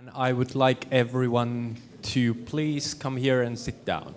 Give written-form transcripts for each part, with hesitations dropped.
And I would like everyone to please come here and sit down.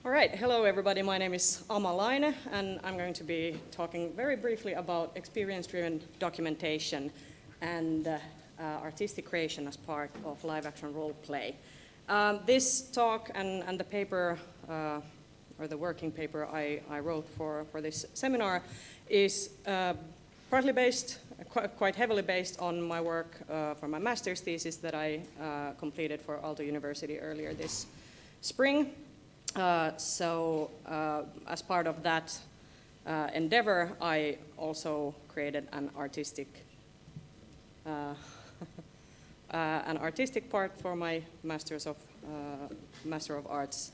All right, hello everybody. My name is Laine, and I'm going to be talking very briefly about experience-driven documentation and artistic creation as part of live-action role play. This talk and the paper, or the working paper I wrote for this seminar is partly based, quite heavily based on my work for my master's thesis that I completed for Aalto University earlier this spring. As part of that endeavor, I also created an artistic part for my Master of Arts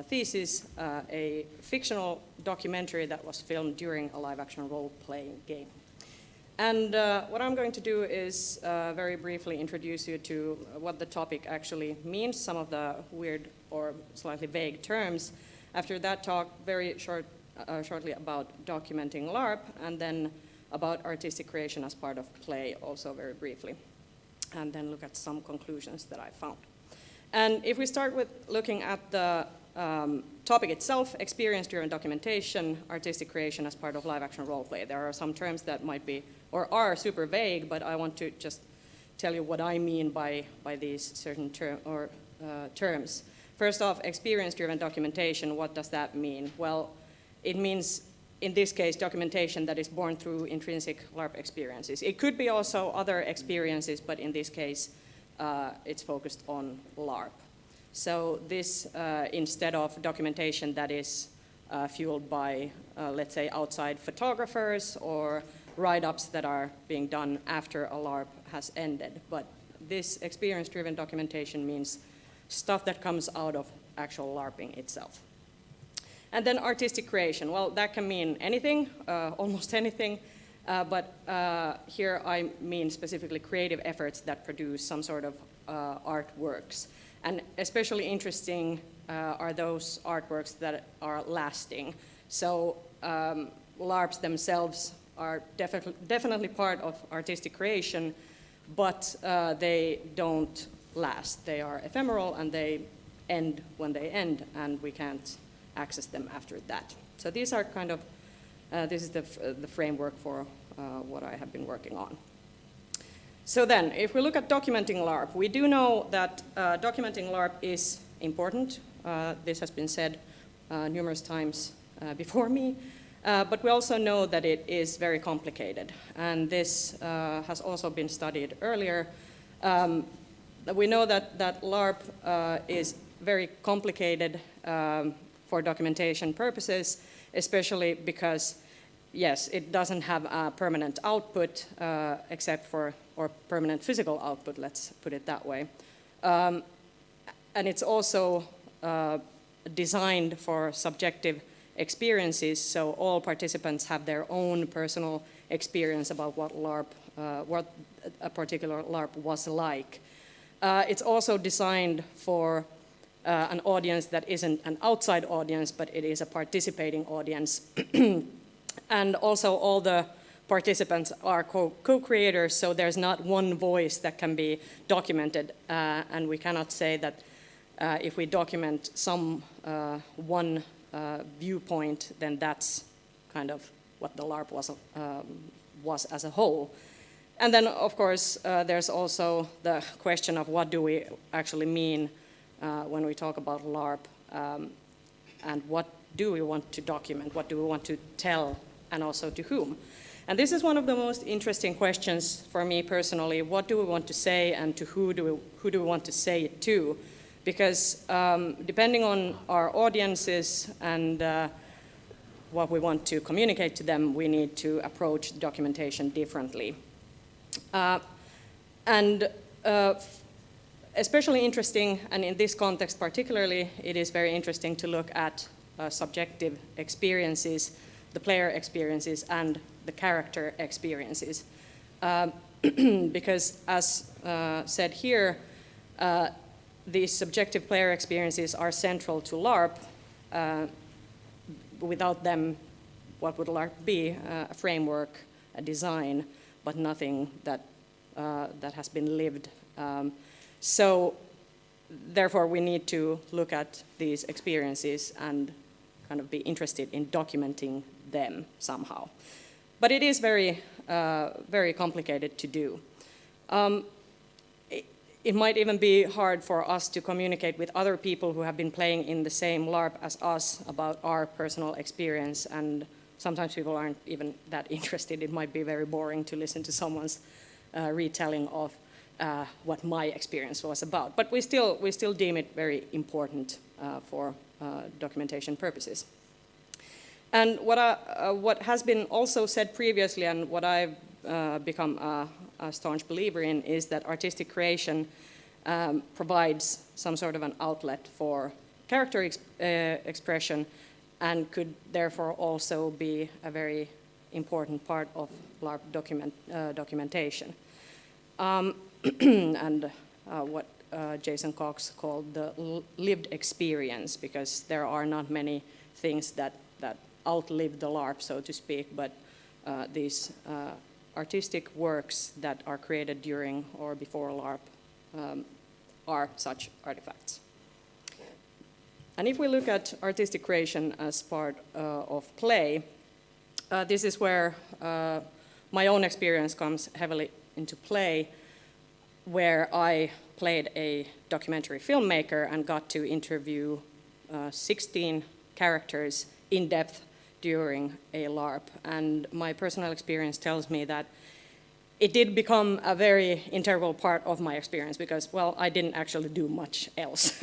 thesis, a fictional documentary that was filmed during a live-action role-playing game. And what I'm going to do is very briefly introduce you to what the topic actually means, some of the weird or slightly vague terms. After that, talk very shortly about documenting LARP, and then about artistic creation as part of play, also very briefly. And then look at some conclusions that I found. And if we start with looking at the topic itself, experience-driven documentation, artistic creation as part of live-action role-play. There are some terms that might be, or are super vague, but I want to just tell you what I mean by these certain terms. First off, experience-driven documentation, what does that mean? Well, it means, in this case, documentation that is born through intrinsic LARP experiences. It could be also other experiences, but in this case, it's focused on LARP. So this, instead of documentation that is fueled by, let's say, outside photographers or write-ups that are being done after a LARP has ended. But this experience-driven documentation means stuff that comes out of actual LARPing itself. And then artistic creation. Well, that can mean anything, almost anything. But here I mean specifically creative efforts that produce some sort of artworks. And especially interesting are those artworks that are lasting. So LARPs themselves are definitely part of artistic creation, but they don't last. They are ephemeral and they end when they end, and we can't access them after that. So these are kind of, this is the framework for what I have been working on. So then, if we look at documenting LARP, we do know that documenting LARP is important. This has been said numerous times before me. But we also know that it is very complicated. And this has also been studied earlier. We know that LARP is very complicated for documentation purposes, especially because, yes, it doesn't have a permanent output except for, or permanent physical output, let's put it that way. And it's also designed for subjective experiences, so all participants have their own personal experience about what LARP, what a particular LARP was like. It's also designed for an audience that isn't an outside audience, but it is a participating audience. And also all the participants are co-creators, so there's not one voice that can be documented, and we cannot say that if we document some one viewpoint, then that's kind of what the LARP was as a whole. And then, of course, there's also the question of what do we actually mean when we talk about LARP. and what do we want to document, what do we want to tell, and also to whom. And this is one of the most interesting questions for me personally. What do we want to say, and to who do we want to say it to? Because depending on our audiences and what we want to communicate to them, we need to approach documentation differently. Especially interesting, and in this context particularly, it is very interesting to look at subjective experiences, the player experiences, and the character experiences. Because as said here, these subjective player experiences are central to LARP. Without them, what would LARP be? A framework, a design, but nothing that has been lived. So therefore, we need to look at these experiences and kind of be interested in documenting them somehow. But it is very, very complicated to do. It might even be hard for us to communicate with other people who have been playing in the same LARP as us about our personal experience, and sometimes people aren't even that interested. It might be very boring to listen to someone's retelling of what my experience was about. But we still deem it very important for documentation purposes. And what has been also said previously, and what I've become a staunch believer in, is that artistic creation provides some sort of an outlet for character expression, and could therefore also be a very important part of LARP documentation. And what Jason Cox called the lived experience, because there are not many things that outlive the LARP, so to speak, but these artistic works that are created during or before LARP are such artifacts. And if we look at artistic creation as part of play, this is where my own experience comes heavily into play, where I played a documentary filmmaker and got to interview 16 characters in depth during a LARP. And my personal experience tells me that it did become a very integral part of my experience because, well, I didn't actually do much else.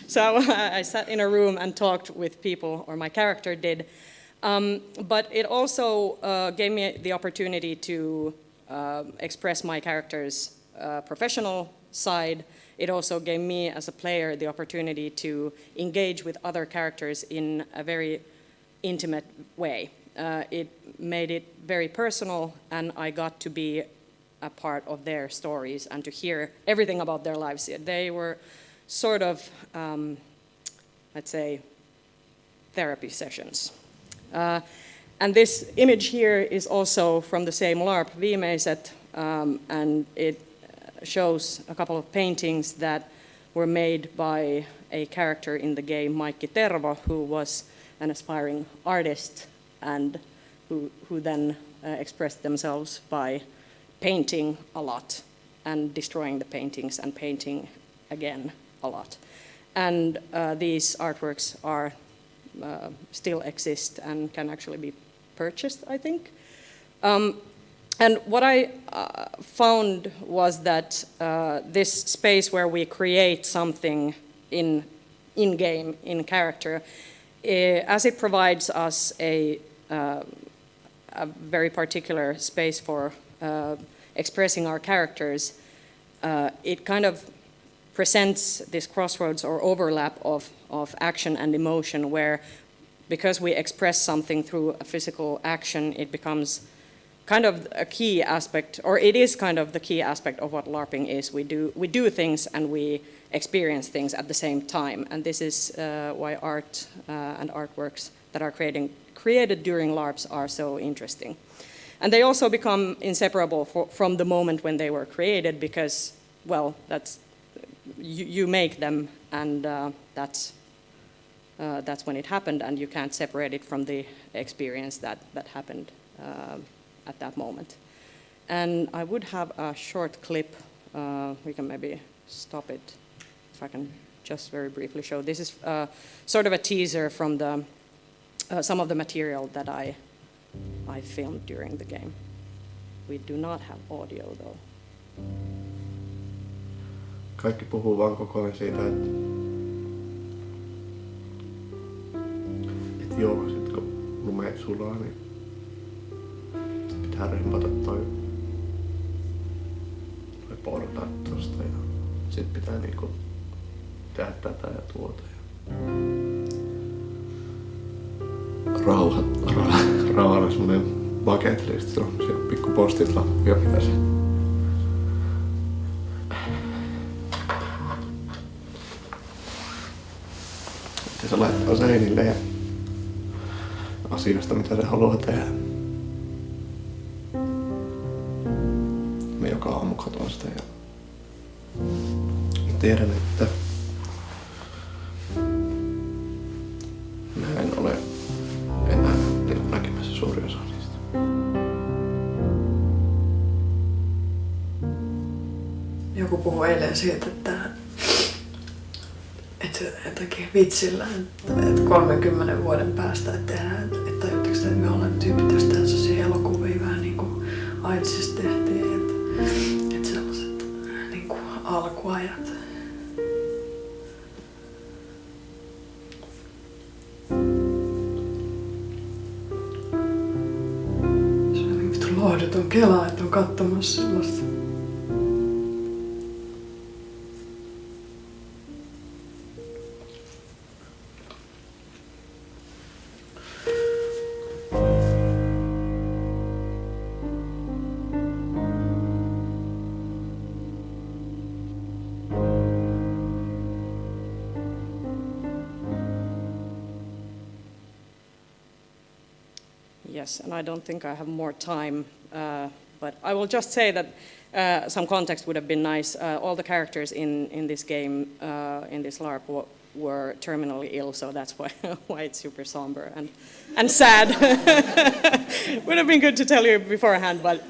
So I sat in a room and talked with people, or my character did. But it also gave me the opportunity to express my character's professional side. It also gave me as a player the opportunity to engage with other characters in a very intimate way. It made it very personal, and I got to be a part of their stories and to hear everything about their lives. They were sort of, let's say, therapy sessions. And this image here is also from the same LARP, Viimeiset, and it shows a couple of paintings that were made by a character in the game, Maikki Tervo, who was an aspiring artist and who then expressed themselves by painting a lot and destroying the paintings and painting again a lot. And these artworks are still exist and can actually be purchased, I think. And what I found was that this space where we create something in-game, in character, as it provides us a very particular space for expressing our characters, it kind of presents this crossroads or overlap of action and emotion where, because we express something through a physical action, it becomes kind of a key aspect, or it is kind of the key aspect of what LARPing is. We do things and we experience things at the same time, and this is why art and artworks that are created during LARPs are so interesting. And they also become inseparable from the moment when they were created, because, well, that's you make them, and that's when it happened, and you can't separate it from the experience that happened at that moment. And I would have a short clip. We can maybe stop it if I can just very briefly show. This is sort of a teaser from the some of the material that I filmed during the game. We do not have audio though. Kaikki puhuu vaan koko ajan siitä, että joo, sit kun lumeet sulaa, niin pitää rempata toi portaat tosta ja sit pitää niinku tehdä tätä ja tuota. Rauhalla semmonen bucket list, on siellä pikku postit lappuja pitäisi. Ja se laittaa seinille ja asioista, mitä se haluaa tehdä. Mä joka aamu katon sitä ja tiedän, että mä en ole enää näkemässä suurin osa niistä. Joku puhui eilen siitä, että jotenkin vitsillä, että 30 vuoden päästä että tehdään, että tajutteko että me ollaan tyyppitäisi tehdä sellaisia elokuvia vähän niin kuin AIDSista tehtiin, että sellaiset niin kuin alkuajat. Se on niin vittu lohduton kela, että on katsomassa sellaista. Yes, and I don't think I have more time, but I will just say that some context would have been nice. All the characters in this game, in this LARP, were terminally ill, so that's why it's super somber and sad. Would have been good to tell you beforehand, but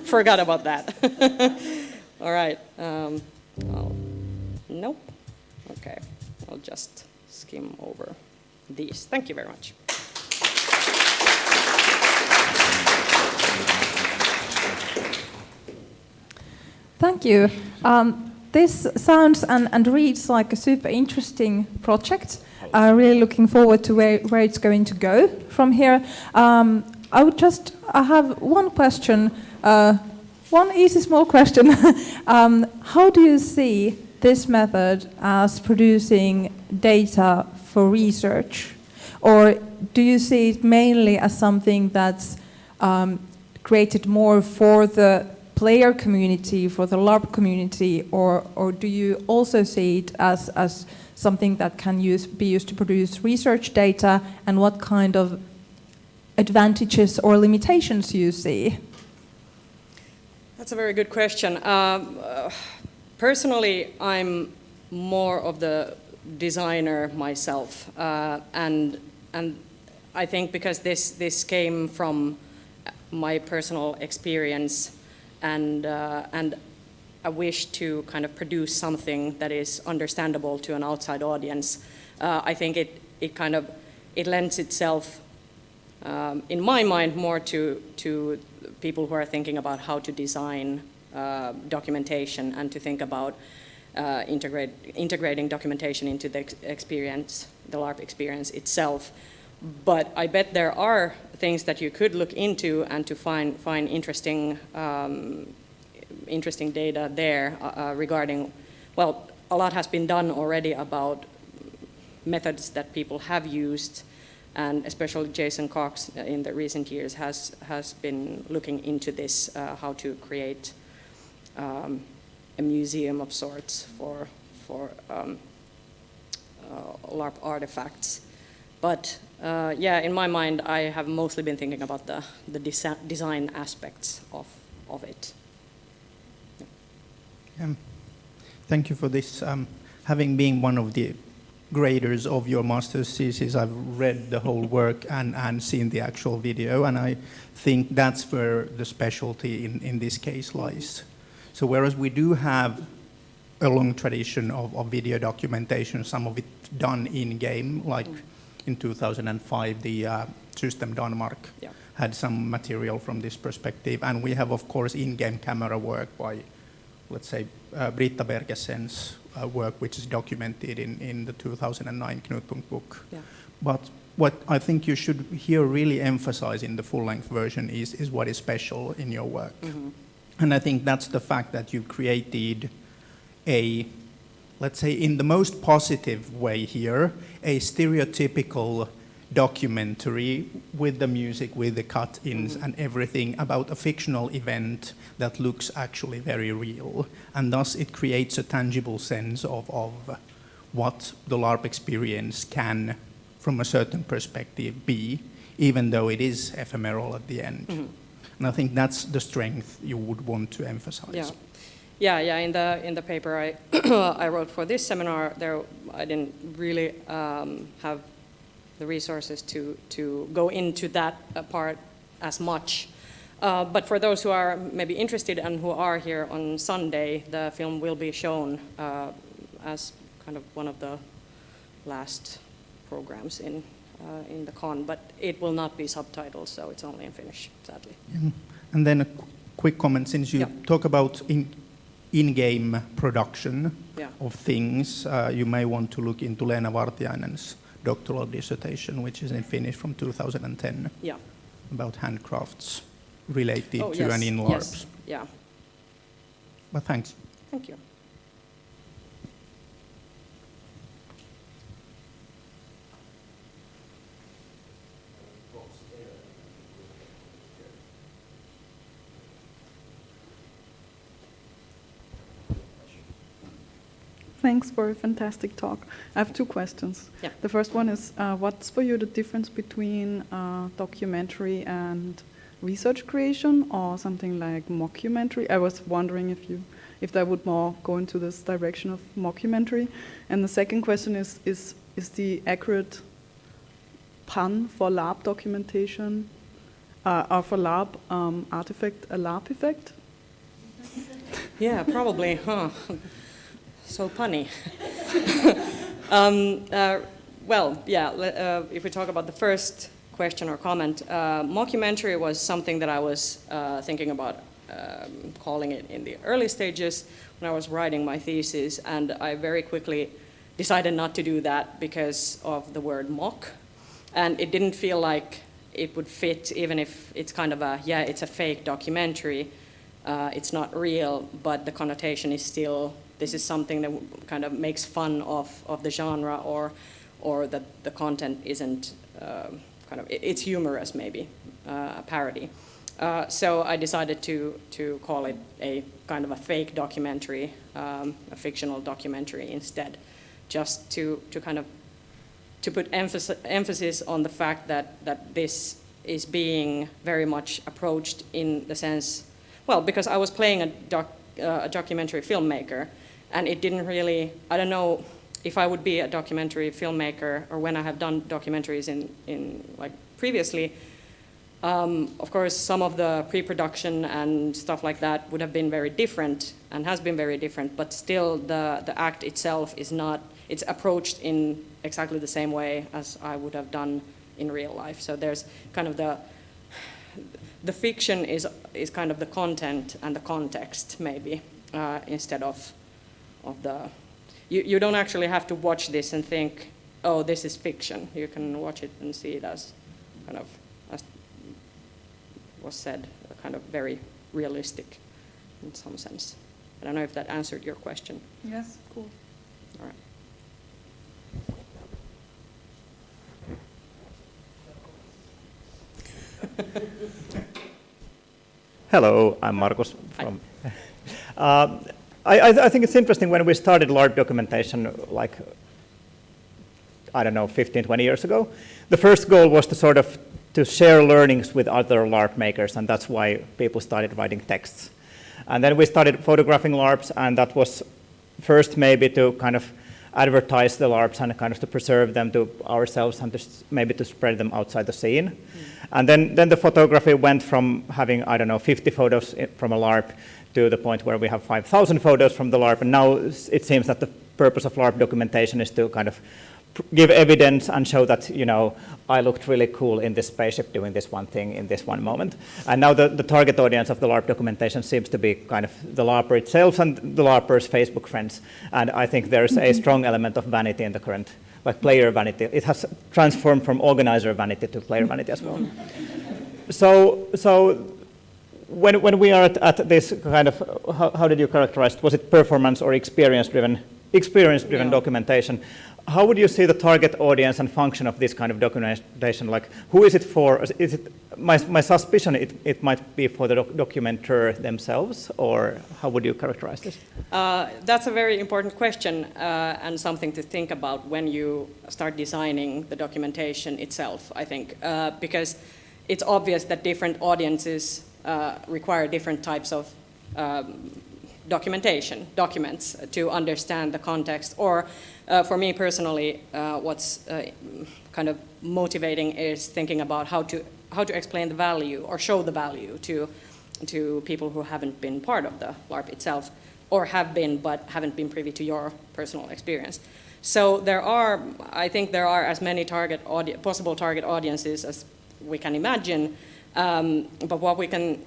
forgot about that. All right. Nope. Okay. I'll just skim over these. Thank you very much. Thank you. This sounds and reads like a super interesting project. Really looking forward to where it's going to go from here. I have one question, one easy small question. How do you see this method as producing data for research? Or do you see it mainly as something that's created more for the player community, for the LARP community, or do you also see it as something that can be used to produce research data, and what kind of advantages or limitations you see? That's a very good question. Personally, I'm more of the designer myself, and I think because this came from my personal experience and a wish to kind of produce something that is understandable to an outside audience. I think it lends itself, in my mind, more to people who are thinking about how to design documentation and to think about integrating documentation into the experience, the LARP experience itself. But I bet there are things that you could look into and to find interesting data there regarding, well, a lot has been done already about methods that people have used, and especially Jason Cox in the recent years has been looking into this, how to create a museum of sorts for LARP artifacts. But yeah, in my mind, I have mostly been thinking about the design aspects of it. Thank you for this. Having been one of the graders of your master's thesis, I've read the whole work and seen the actual video, and I think that's where the specialty in this case lies. So whereas we do have a long tradition of video documentation, some of it done in-game, like in 2005, the System Denmark had some material from this perspective. And we have, of course, in-game camera work by, let's say, Britta Bergesen's work, which is documented in the 2009 Knutpunkt book. Yeah. But what I think you should here really emphasize in the full-length version is what is special in your work. And I think that's the fact that you created a, let's say in the most positive way here, a stereotypical documentary with the music, with the cut-ins and everything about a fictional event that looks actually very real. And thus it creates a tangible sense of what the LARP experience can, from a certain perspective, be, even though it is ephemeral at the end. And I think that's the strength you would want to emphasize. Yeah. In the paper I I wrote for this seminar, I didn't really have the resources to go into that part as much. But for those who are maybe interested and who are here on Sunday, the film will be shown as kind of one of the last programs in the con, but it will not be subtitled, so it's only in Finnish, sadly. And then a quick comment, since you talk about in-game production of things, you may want to look into Leena Vartiainen's doctoral dissertation, which is in Finnish from 2010, about handcrafts related to and in LARPs. Yeah. But thanks. Thank you. Thanks for a fantastic talk. I have two questions. Yeah. The first one is, what's for you the difference between documentary and research creation, or something like mockumentary? I was wondering if that would more go into this direction of mockumentary. And the second question is the accurate pun for LARP documentation, or for LARP artifact a LARP effect? Yeah, probably, huh? So punny. If we talk about the first question or comment, mockumentary was something that I was thinking about calling it in the early stages when I was writing my thesis, and I very quickly decided not to do that because of the word mock, and it didn't feel like it would fit, even if it's kind of it's a fake documentary, it's not real, but the connotation is still, this is something that kind of makes fun of the genre, or that the content isn't it's humorous, maybe, a parody. So I decided to call it a kind of a fake documentary, a fictional documentary instead, just to kind of to put emphasis on the fact that this is being very much approached in the sense, well, because I was playing a documentary filmmaker, and it didn't really, I don't know if I would be a documentary filmmaker, or when I have done documentaries in like previously. Of course, some of the pre-production and stuff like that would have been very different, and has been very different, but still the act itself is not, it's approached in exactly the same way as I would have done in real life. So there's kind of the fiction is kind of the content and the context, maybe, instead of the, you don't actually have to watch this and think, oh, this is fiction. You can watch it and see it as kind of, as was said, kind of very realistic in some sense. I don't know if that answered your question. Yes, cool. All right. Hello, I'm Markus from. I think it's interesting when we started LARP documentation, like, I don't know, 15, 20 years ago. The first goal was to share learnings with other LARP makers, and that's why people started writing texts. And then we started photographing LARPs, and that was first maybe to kind of advertise the LARPs and kind of to preserve them to ourselves and maybe to spread them outside the scene. And then the photography went from having, I don't know, 50 photos from a LARP to the point where we have 5,000 photos from the LARP, and now it seems that the purpose of LARP documentation is to kind of give evidence and show that, you know, I looked really cool in this spaceship doing this one thing in this one moment. And now the target audience of the LARP documentation seems to be kind of the LARPer itself and the LARPer's Facebook friends. And I think there's a strong element of vanity in the current, like player vanity. It has transformed from organizer vanity to player vanity as well. So when we are at this kind of, how did you characterize it? Was it performance or experience-driven documentation? How would you see the target audience and function of this kind of documentation? Like, who is it for? Is it my suspicion? It might be for the documenter themselves, or how would you characterize this? That's a very important question and something to think about when you start designing the documentation itself. I think because it's obvious that different audiences require different types of documents to understand the context. Or for me personally, what's kind of motivating is thinking about how to explain the value or show the value to people who haven't been part of the LARP itself, or have been but haven't been privy to your personal experience. So I think there are as many possible target audiences as we can imagine. But what we can,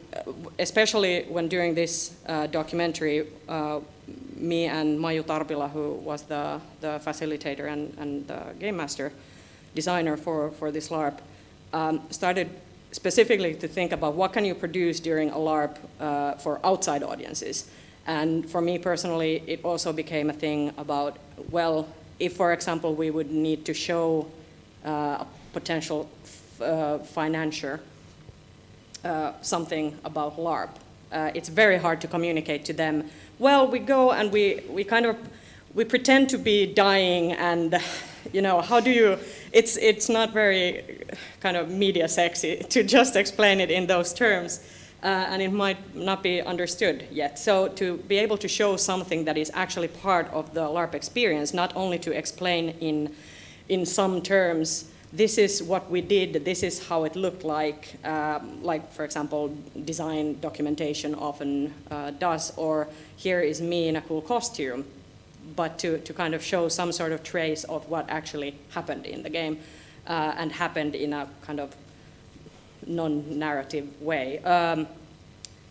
especially when doing this documentary, me and Maju Tarpila, who was the facilitator and the game master designer for this LARP, started specifically to think about what can you produce during a LARP for outside audiences. And for me personally, it also became a thing about, well, if, for example, we would need to show a potential financier something about LARP. It's very hard to communicate to them. Well, we go and we pretend to be dying, and you know, how do you? It's not very kind of media sexy to just explain it in those terms, and it might not be understood yet. So to be able to show something that is actually part of the LARP experience, not only to explain in some terms, this is what we did, this is how it looked like for example, design documentation often does, or here is me in a cool costume, but to kind of show some sort of trace of what actually happened in the game and happened in a kind of non-narrative way.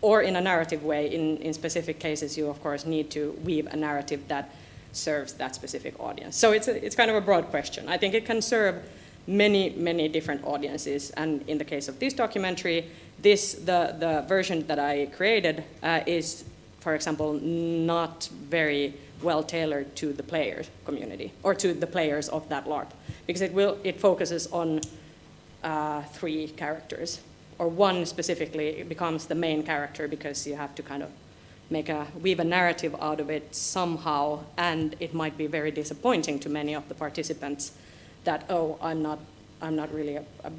Or in a narrative way. In specific cases, you of course need to weave a narrative that serves that specific audience. So it's kind of a broad question. I think it can serve many different audiences, and in the case of this documentary, the version that I created is, for example, not very well tailored to the players community or to the players of that LARP, because it focuses on 3 characters, or one specifically becomes the main character because you have to kind of weave a narrative out of it somehow, and it might be very disappointing to many of the participants that, oh, I'm not really a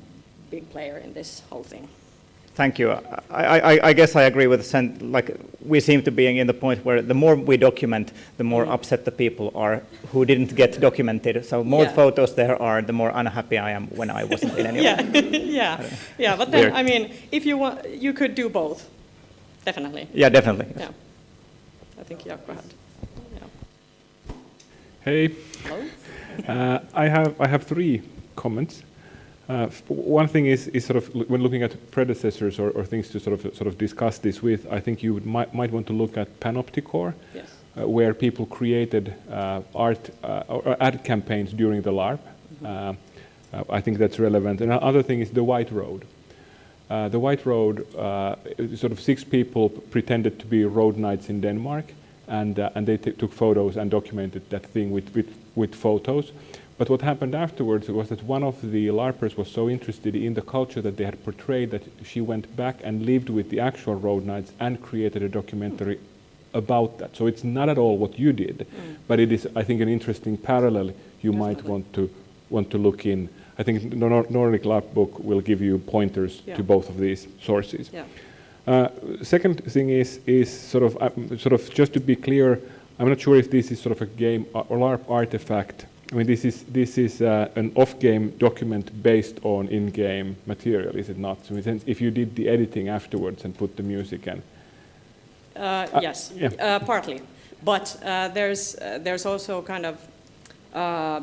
big player in this whole thing. Thank you. I guess I agree with like we seem to be in the point where the more we document, the more upset the people are who didn't get documented. So more photos there are, the more unhappy I am when I wasn't in any of them. Yeah. But then, I mean, if you want, you could do both. Definitely. Yeah, definitely. Yeah. I think Jaakko had. Yeah. Hey. Hello. I have 3 comments. One thing is sort of when looking at predecessors or things to sort of discuss this with. I think you might want to look at Panopticon, yes. Where people created art or ad campaigns during the LARP. I think that's relevant. And another thing is the White Road. The White Road, sort of 6 people pretended to be road knights in Denmark, and they took photos and documented that thing with photos. But what happened afterwards was that one of the LARPers was so interested in the culture that they had portrayed that she went back and lived with the actual road knights and created a documentary about that. So it's not at all what you did, but it is, I think, an interesting parallel you might want to look in. I think the Nordic LARP book will give you pointers to both of these sources. Yeah. Second thing is sort of just to be clear, I'm not sure if this is sort of a game or LARP artifact. I mean, this is an off-game document based on in-game material, is it not? So in a sense, if you did the editing afterwards and put the music in. Yes, yeah. partly. But there's also kind of,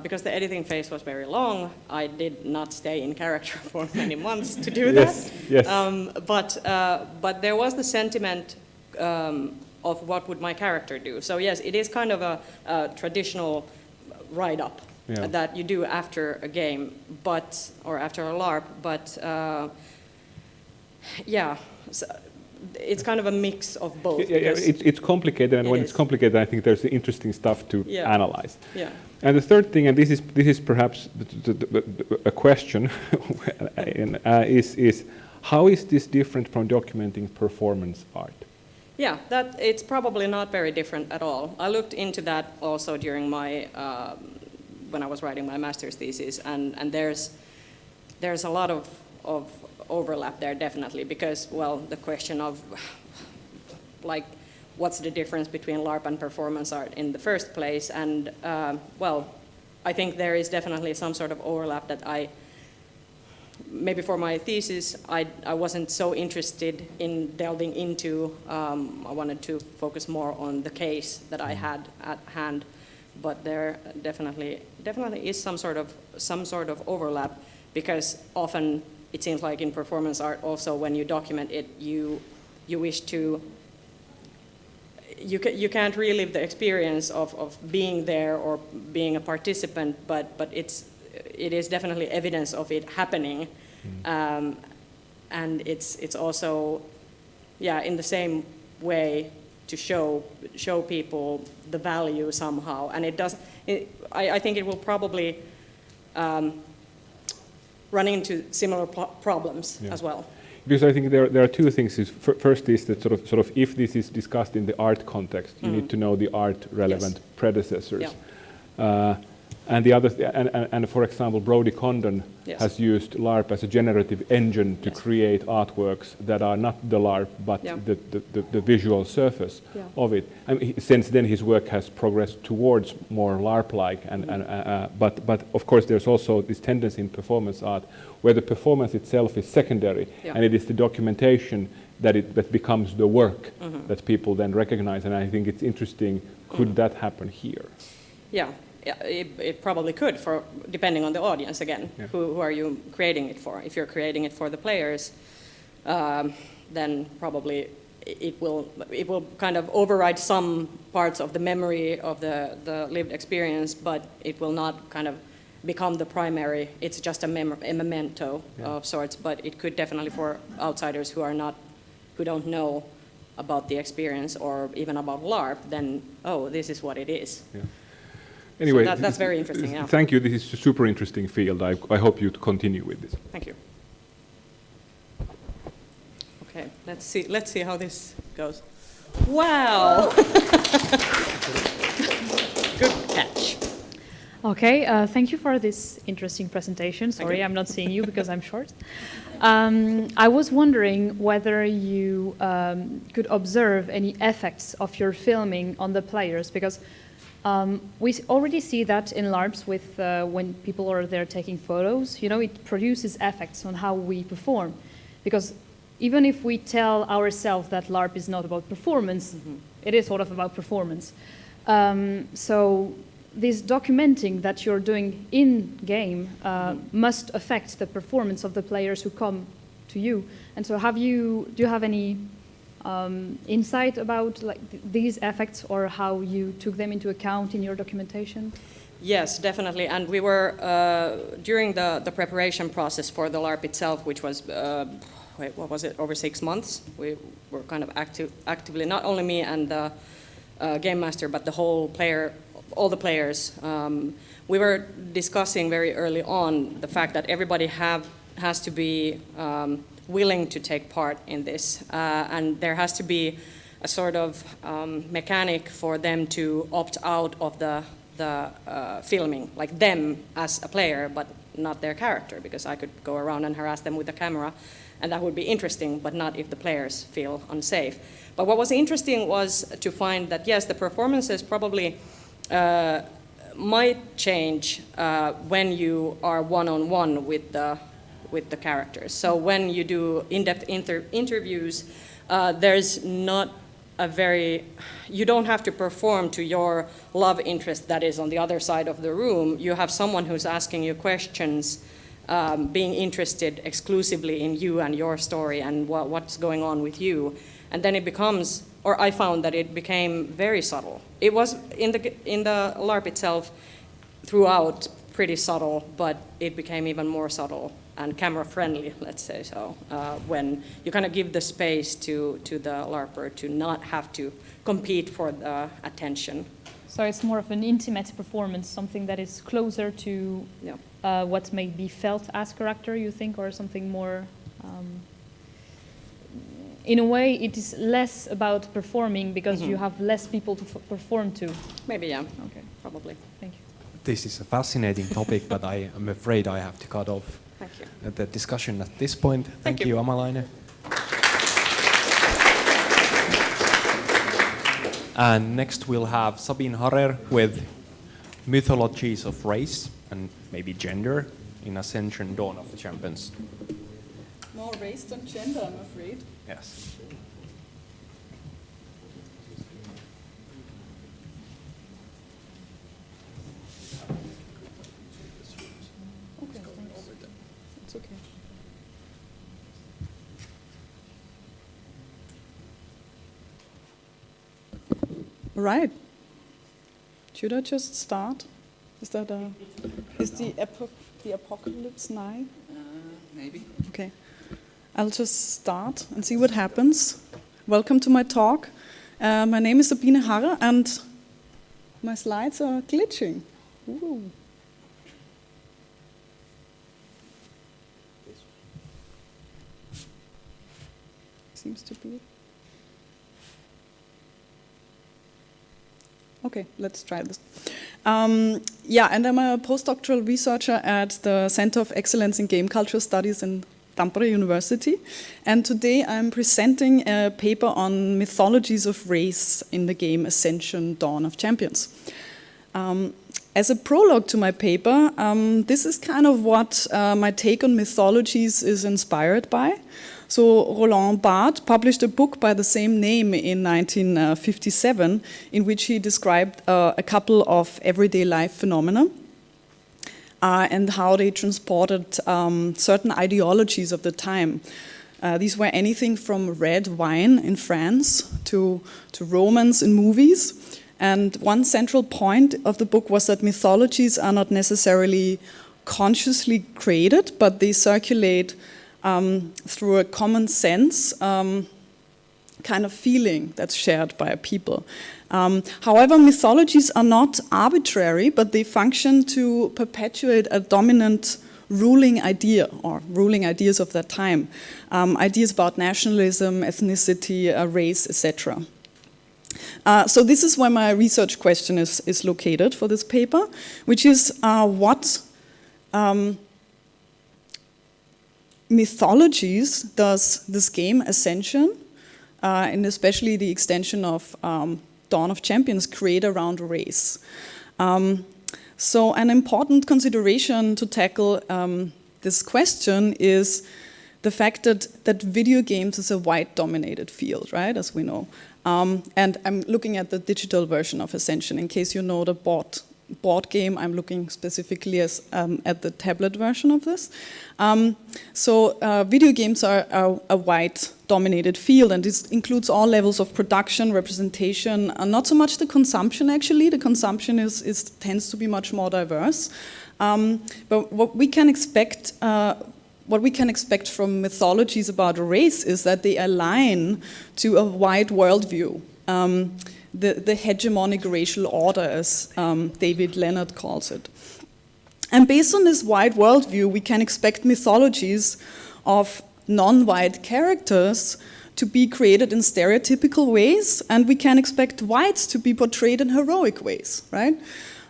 because the editing phase was very long, I did not stay in character for many months to do that. Yes. But there was the sentiment of what would my character do. So yes, it is kind of a traditional write-up that you do after a game, or after a LARP. But so it's kind of a mix of both. It's complicated, and when it's complicated, I think there's interesting stuff to analyze. Yeah. And the third thing, and this is perhaps a question, is how is this different from documenting performance art? Yeah, it's probably not very different at all. I looked into that also during my when I was writing my master's thesis, and there's a lot of overlap there, definitely, because, well, the question of like what's the difference between LARP and performance art in the first place, and well, I think there is definitely some sort of overlap that maybe for my thesis I wasn't so interested in delving into. I wanted to focus more on the case that I had at hand, but there definitely is some sort of overlap, because often it seems like in performance art also, when you document it, you wish to, you can't relive the experience of being there or being a participant, but it is definitely evidence of it happening, and it's also, in the same way, to show people the value somehow, and I think it will probably run into similar problems as well. Because I think there are two things. First is that sort of if this is discussed in the art context, you need to know the art relevant predecessors. Yeah. And the other, and for example, Brodie Condon has used LARP as a generative engine to create artworks that are not the LARP, but the visual surface of it. And since then, his work has progressed towards more LARP-like, but of course, there's also this tendency in performance art where the performance itself is secondary, and it is the documentation that becomes the work that people then recognize. And I think it's interesting. Could that happen here? Yeah. It probably could, depending on the audience again. Yeah. Who are you creating it for? If you're creating it for the players, then probably it will kind of override some parts of the memory of the lived experience, but it will not kind of become the primary. It's just a memento of sorts. But it could definitely, for outsiders who don't know about the experience or even about LARP, then this is what it is. Yeah. Anyway, so that's very interesting. Yeah. Thank you. This is a super interesting field. I hope you to continue with this. Thank you. Okay, let's see how this goes. Wow. Good catch. Okay, thank you for this interesting presentation. Sorry, I'm not seeing you because I'm short. I was wondering whether you could observe any effects of your filming on the players, because we already see that in LARPs with when people are there taking photos, it produces effects on how we perform. Because even if we tell ourselves that LARP is not about performance, it is sort of about performance. So this documenting that you're doing in-game must affect the performance of the players who come to you. And so do you have any insight about these effects, or how you took them into account in your documentation? Yes, definitely. And we were, during the preparation process for the LARP itself, which was, what was it, over 6 months, we were kind of actively, not only me and the game master, but all the players. We were discussing very early on the fact that everybody has to be willing to take part in this, and there has to be a sort of mechanic for them to opt out of the filming, like them as a player, but not their character, because I could go around and harass them with the camera, and that would be interesting, but not if the players feel unsafe. But what was interesting was to find that, yes, the performances probably might change when you are one-on-one with the characters. So when you do in-depth interviews, there's not you don't have to perform to your love interest that is on the other side of the room. You have someone who's asking you questions, being interested exclusively in you and your story and what's going on with you. And then it becomes, or I found that it became very subtle. It was in the LARP itself throughout pretty subtle, but it became even more subtle and camera friendly, let's say so, when you kind of give the space to the LARPer to not have to compete for the attention. So it's more of an intimate performance, something that is closer to what may be felt as character, you think, or something more... in a way, it is less about performing because you have less people to perform to. Maybe, yeah. Okay, probably. Thank you. This is a fascinating topic, but I am afraid I have to cut off the discussion at this point. Thank you, Laine. And next we'll have Sabine Harrer with Mythologies of Race and maybe Gender in Ascension, Dawn of the Champions. More race than gender, I'm afraid. Yes. Okay, thanks. It's okay. Right. Should I just start? Is the apocalypse nigh? Maybe. Okay. I'll just start and see what happens. Welcome to my talk. My name is Sabine Harrer and my slides are glitching. Ooh. Seems to be. Okay, let's try this. And I'm a postdoctoral researcher at the Center of Excellence in Game Culture Studies in Tampere University. And today I'm presenting a paper on mythologies of race in the game Ascension, Dawn of Champions. As a prologue to my paper, this is kind of what my take on mythologies is inspired by. So Roland Barthes published a book by the same name in 1957 in which he described a couple of everyday life phenomena and how they transported certain ideologies of the time. These were anything from red wine in France to romance in movies. And one central point of the book was that mythologies are not necessarily consciously created, but they circulate through a common sense kind of feeling that's shared by a people. However, mythologies are not arbitrary, but they function to perpetuate a dominant ruling idea or ruling ideas of that time. Ideas about nationalism, ethnicity, race, etc. So this is where my research question is located for this paper, which is what mythologies does this game Ascension, and especially the extension of Dawn of Champions, create around race. So an important consideration to tackle this question is the fact that video games is a white-dominated field, right, as we know. And I'm looking at the digital version of Ascension. In case you know the board game, I'm looking specifically at the tablet version of this. So video games are a white-dominated field, and this includes all levels of production, representation, and not so much the consumption, actually. The consumption tends to be much more diverse. But what we can expect from mythologies about race is that they align to a wide worldview. The hegemonic racial order, as David Leonard calls it. And based on this wide worldview, we can expect mythologies of non-white characters to be created in stereotypical ways, and we can expect whites to be portrayed in heroic ways, right?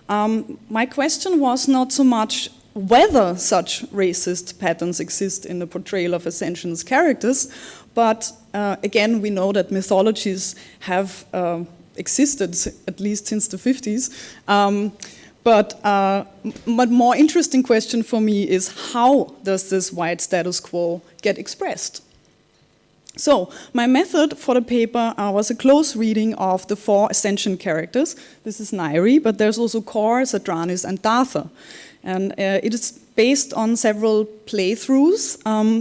My question was not so much whether such racist patterns exist in the portrayal of Ascension's characters, but again, we know that mythologies have existed at least since the 50s. But more interesting question for me is how does this white status quo get expressed? So, my method for the paper was a close reading of the 4 Ascension characters. This is Laine, but there's also Kor, Zadranis, and Dartha. And it is based on several playthroughs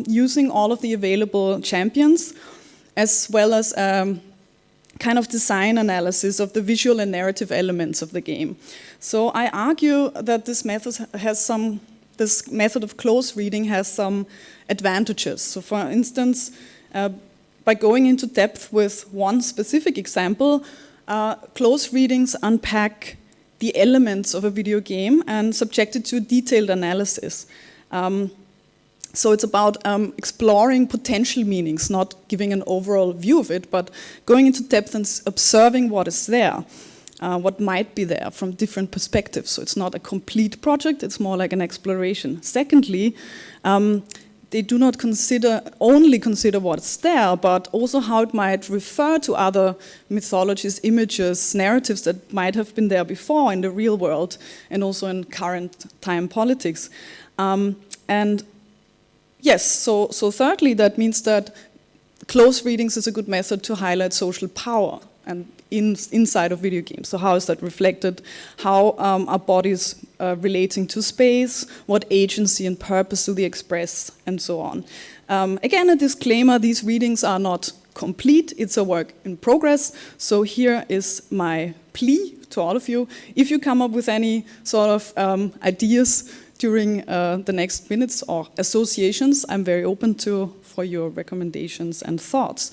using all of the available champions, as well as kind of design analysis of the visual and narrative elements of the game. So I argue that this method of close reading has some advantages. So for instance, by going into depth with one specific example, close readings unpack the elements of a video game and subject it to a detailed analysis. So it's about exploring potential meanings, not giving an overall view of it, but going into depth and observing what is there, what might be there from different perspectives. So it's not a complete project, it's more like an exploration. Secondly, they do not only consider what's there, but also how it might refer to other mythologies, images, narratives that might have been there before in the real world and also in current time politics. And yes, so thirdly, that means that close readings is a good method to highlight social power and inside of video games. So how is that reflected? How are bodies relating to space? What agency and purpose do they express? And so on. Again, a disclaimer, these readings are not complete. It's a work in progress. So here is my plea to all of you. If you come up with any sort of ideas during the next minutes or associations, I'm very open for your recommendations and thoughts.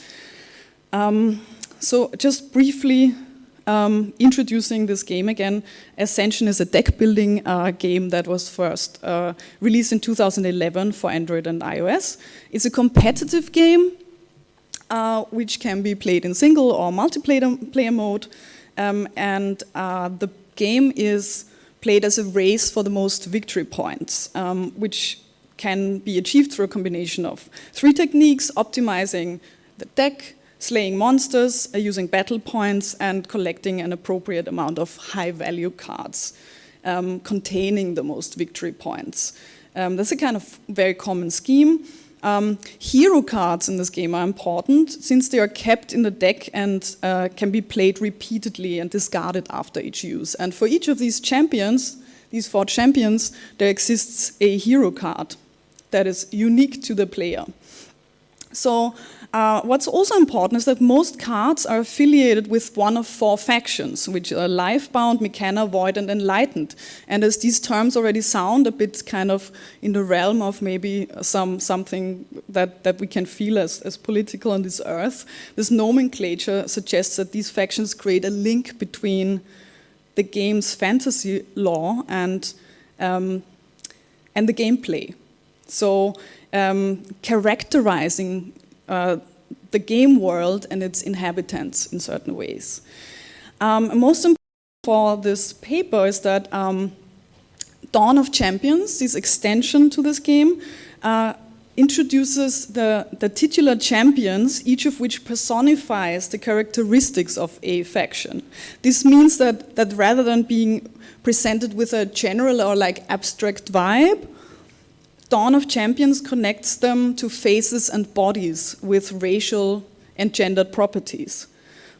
So just briefly introducing this game again, Ascension is a deck building game that was first released in 2011 for Android and iOS. It's a competitive game which can be played in single or multiplayer mode, and the game is played as a race for the most victory points, which can be achieved through a combination of 3 techniques: optimizing the deck, slaying monsters, using battle points, and collecting an appropriate amount of high-value cards containing the most victory points. That's a kind of very common scheme. Hero cards in this game are important since they are kept in the deck and can be played repeatedly and discarded after each use. And for each of these champions, these 4 champions, there exists a hero card that is unique to the player. So what's also important is that most cards are affiliated with one of 4 factions, which are Lifebound, Mechana, Void, and Enlightened. And as these terms already sound a bit kind of in the realm of maybe something that we can feel as political on this earth, this nomenclature suggests that these factions create a link between the game's fantasy lore and the gameplay. So characterizing the game world and its inhabitants in certain ways. Most important for this paper is that Dawn of Champions, this extension to this game, introduces the titular champions, each of which personifies the characteristics of a faction. This means that rather than being presented with a general or like abstract vibe, Dawn of Champions connects them to faces and bodies with racial and gendered properties.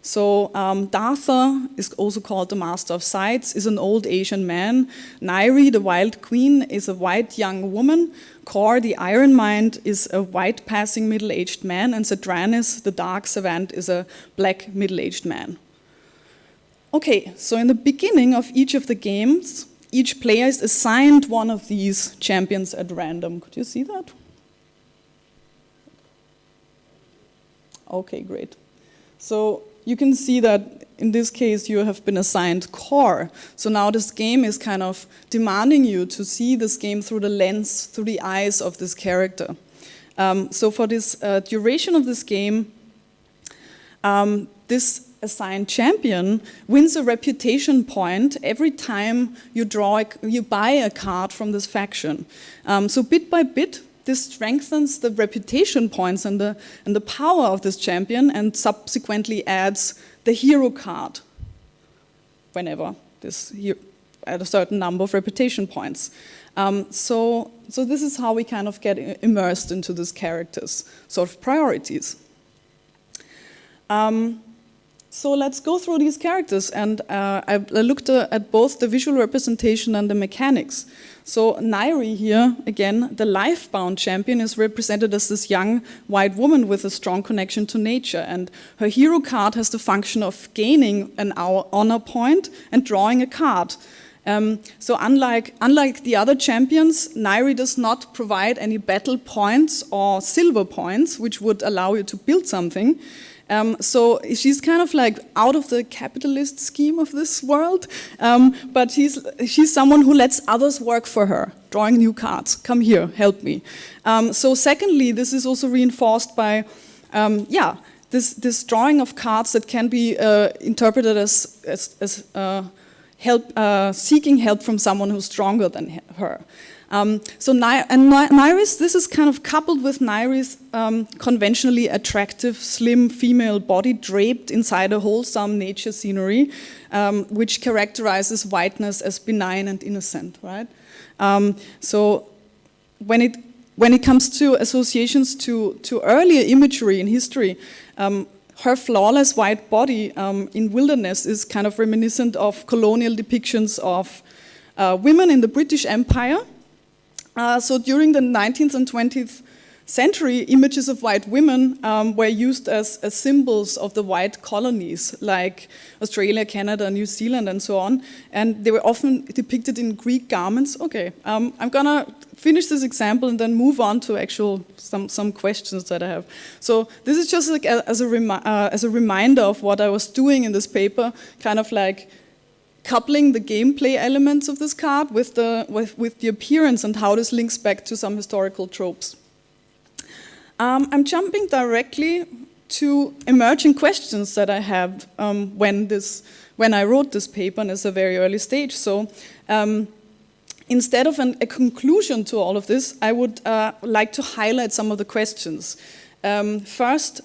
So Dartha is also called the Master of Sights, is an old Asian man. Laine, the Wild Queen, is a white young woman. Kor, the Iron Mind, is a white passing middle-aged man. And Zadranis, the Dark Savant, is a black middle-aged man. Okay, so in the beginning of each of the games, each player is assigned one of these champions at random. Could you see that? Okay, great. So you can see that in this case you have been assigned Kor. So now this game is kind of demanding you to see this game through the lens, through the eyes of this character. So for this duration of this game, this assigned champion wins a reputation point every time you buy a card from this faction. So bit by bit, this strengthens the reputation points and the power of this champion, and subsequently adds the hero card whenever at a certain number of reputation points. So this is how we kind of get immersed into this character's sort of priorities. So let's go through these characters, and I looked at both the visual representation and the mechanics. So Nairi here, again, the life-bound champion, is represented as this young white woman with a strong connection to nature, and her hero card has the function of gaining an honor point and drawing a card. So unlike the other champions, Nairi does not provide any battle points or silver points, which would allow you to build something. So she's kind of like out of the capitalist scheme of this world, but she's someone who lets others work for her, drawing new cards. Come here, help me. So secondly, this is also reinforced by, this drawing of cards that can be interpreted as seeking help from someone who's stronger than her. Nairi's, this is kind of coupled with Nairi's conventionally attractive, slim female body draped inside a wholesome nature scenery, which characterizes whiteness as benign and innocent, right? So when it comes to associations to earlier imagery in history, her flawless white body in wilderness is kind of reminiscent of colonial depictions of women in the British Empire. So during the 19th and 20th century, images of white women were used as symbols of the white colonies, like Australia, Canada, New Zealand, and so on. And they were often depicted in Greek garments. Okay, I'm gonna finish this example and then move on to some questions that I have. So this is just like as a reminder of what I was doing in this paper, kind of like coupling the gameplay elements of this card with the appearance and how this links back to some historical tropes. I'm jumping directly to emerging questions that I had when I wrote this paper, and it's a very early stage. So instead of a conclusion to all of this, I would like to highlight some of the questions. First,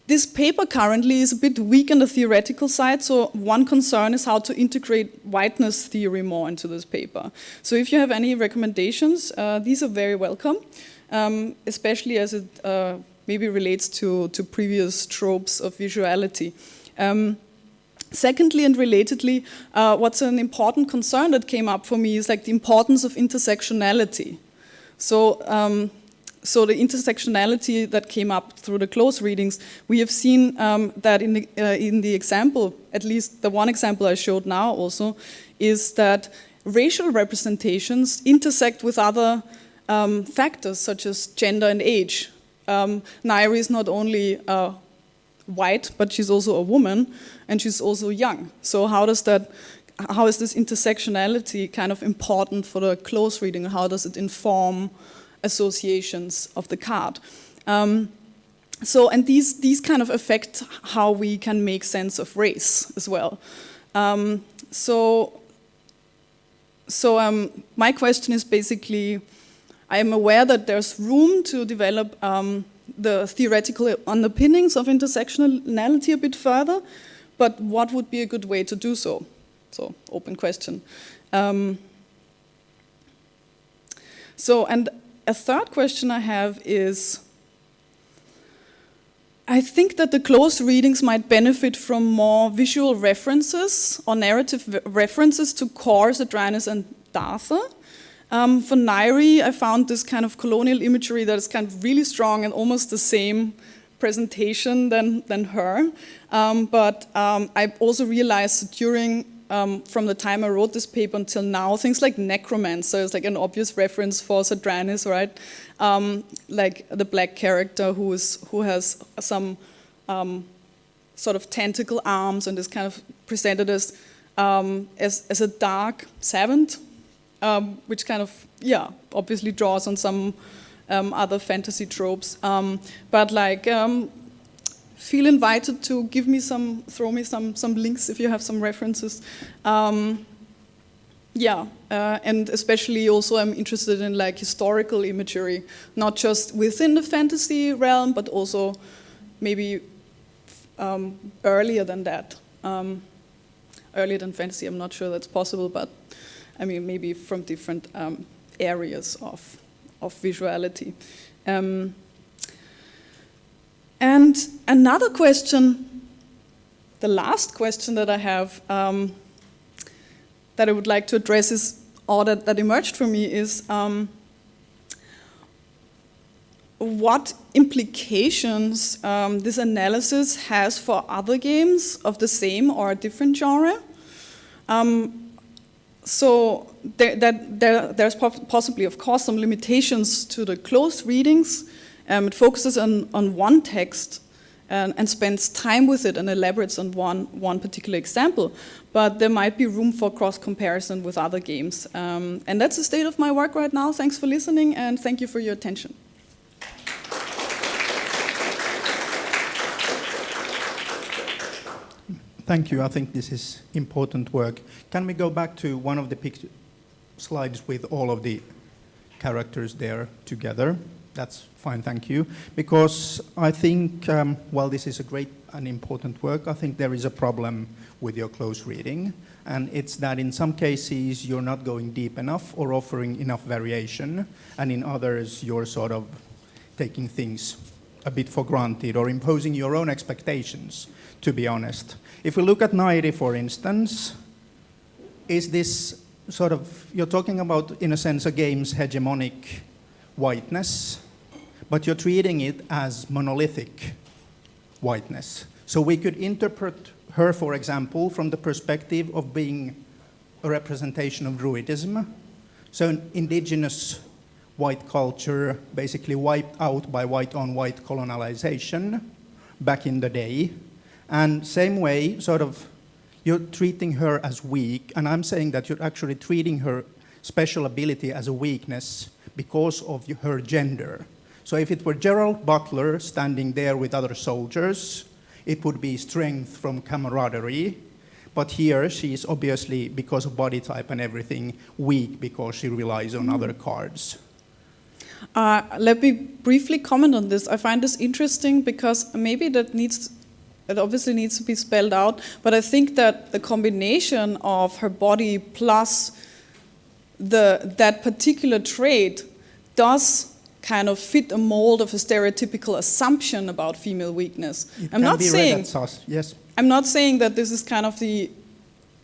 this paper currently is a bit weak on the theoretical side, so one concern is how to integrate whiteness theory more into this paper. So if you have any recommendations, these are very welcome, especially as it maybe relates to previous tropes of visuality. Secondly, and relatedly, what's an important concern that came up for me is like the importance of intersectionality. So the intersectionality that came up through the close readings, we have seen that in the example, at least the one example I showed now also, is that racial representations intersect with other factors such as gender and age. Nairi is not only white, but she's also a woman, and she's also young. So how is this intersectionality kind of important for the close reading? How does it inform associations of the card? And these kind of affect how we can make sense of race as well. My question is basically, I am aware that there's room to develop the theoretical underpinnings of intersectionality a bit further, but what would be a good way to do so? So, open question. And a third question I have is, I think that the close readings might benefit from more visual references or narrative references to Kors, Adranus, and Dartha. For Nairi, I found this kind of colonial imagery that is kind of really strong and almost the same presentation than her. But I also realized that during from the time I wrote this paper until now, things like necromancer is like an obvious reference for Adranus, right? Like the black character who has some sort of tentacle arms and is kind of presented as a dark savant, which kind of obviously draws on some other fantasy tropes. But like, feel invited to throw me some links if you have some references. And especially also I'm interested in like historical imagery, not just within the fantasy realm, but also maybe earlier than that. Earlier than fantasy, I'm not sure that's possible, but I mean maybe from different areas of visuality. And another question, the last question that I have that I would like to address is, or that emerged for me is, what implications this analysis has for other games of the same or a different genre. So there's possibly, of course, some limitations to the close readings. It focuses on one text and spends time with it and elaborates on one particular example. But there might be room for cross-comparison with other games. And that's the state of my work right now. Thanks for listening, and thank you for your attention. Thank you. I think this is important work. Can we go back to one of the slides with all of the characters there together? That's fine, thank you. Because I think, while this is a great and important work, I think there is a problem with your close reading. And it's that in some cases you're not going deep enough or offering enough variation. And in others you're sort of taking things a bit for granted or imposing your own expectations, to be honest. If we look at Laine, for instance, is this sort of, you're talking about, in a sense, a game's hegemonic whiteness, but you're treating it as monolithic whiteness. So we could interpret her, for example, from the perspective of being a representation of Druidism. So an indigenous white culture basically wiped out by white-on-white colonialization back in the day. And same way, sort of, you're treating her as weak, and I'm saying that you're actually treating her special ability as a weakness because of her gender. So if it were Gerald Butler standing there with other soldiers, it would be strength from camaraderie. But here she is obviously, because of body type and everything, weak because she relies on other cards. Let me briefly comment on this. I find this interesting because maybe it obviously needs to be spelled out, but I think that the combination of her body plus that particular trait does kind of fit a mold of a stereotypical assumption about female weakness. I'm not saying that this is kind of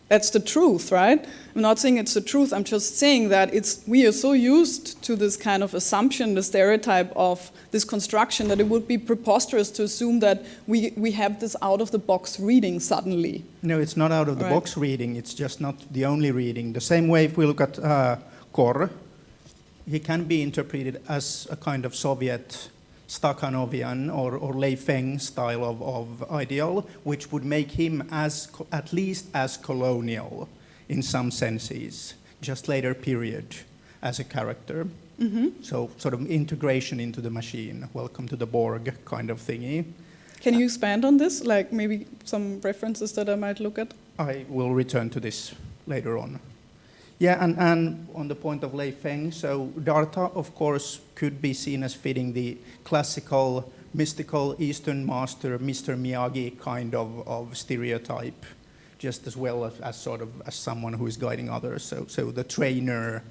that's the truth, right? I'm not saying it's the truth. I'm just saying that we are so used to this kind of assumption, the stereotype of this construction, that it would be preposterous to assume that we have this out-of-the-box reading suddenly. No, it's not out-of-the-box reading. It's just not the only reading. The same way if we look at Kor, he can be interpreted as a kind of Soviet Stakhanovian or Lei Feng style of ideal, which would make him at least as colonial in some senses, just later period as a character. Mm-hmm. So sort of integration into the machine, welcome to the Borg kind of thingy. Can you expand on this, like maybe some references that I might look at? I will return to this later on. Yeah, and on the point of Lei Feng, so Dartha, of course, could be seen as fitting the classical, mystical Eastern master, Mr. Miyagi kind of stereotype, just as well as sort of as someone who is guiding others. So the trainer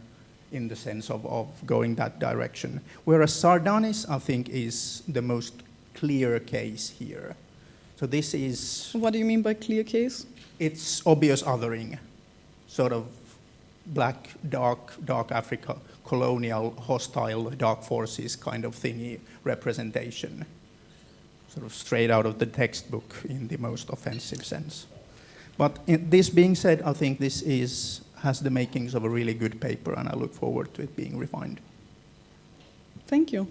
in the sense of going that direction. Whereas Sardanis, I think, is the most clear case here. So this is... What do you mean by clear case? It's obvious othering, sort of black, dark Africa, colonial, hostile, dark forces kind of thingy representation. Sort of straight out of the textbook in the most offensive sense. But this being said, I think this has the makings of a really good paper, and I look forward to it being refined. Thank you.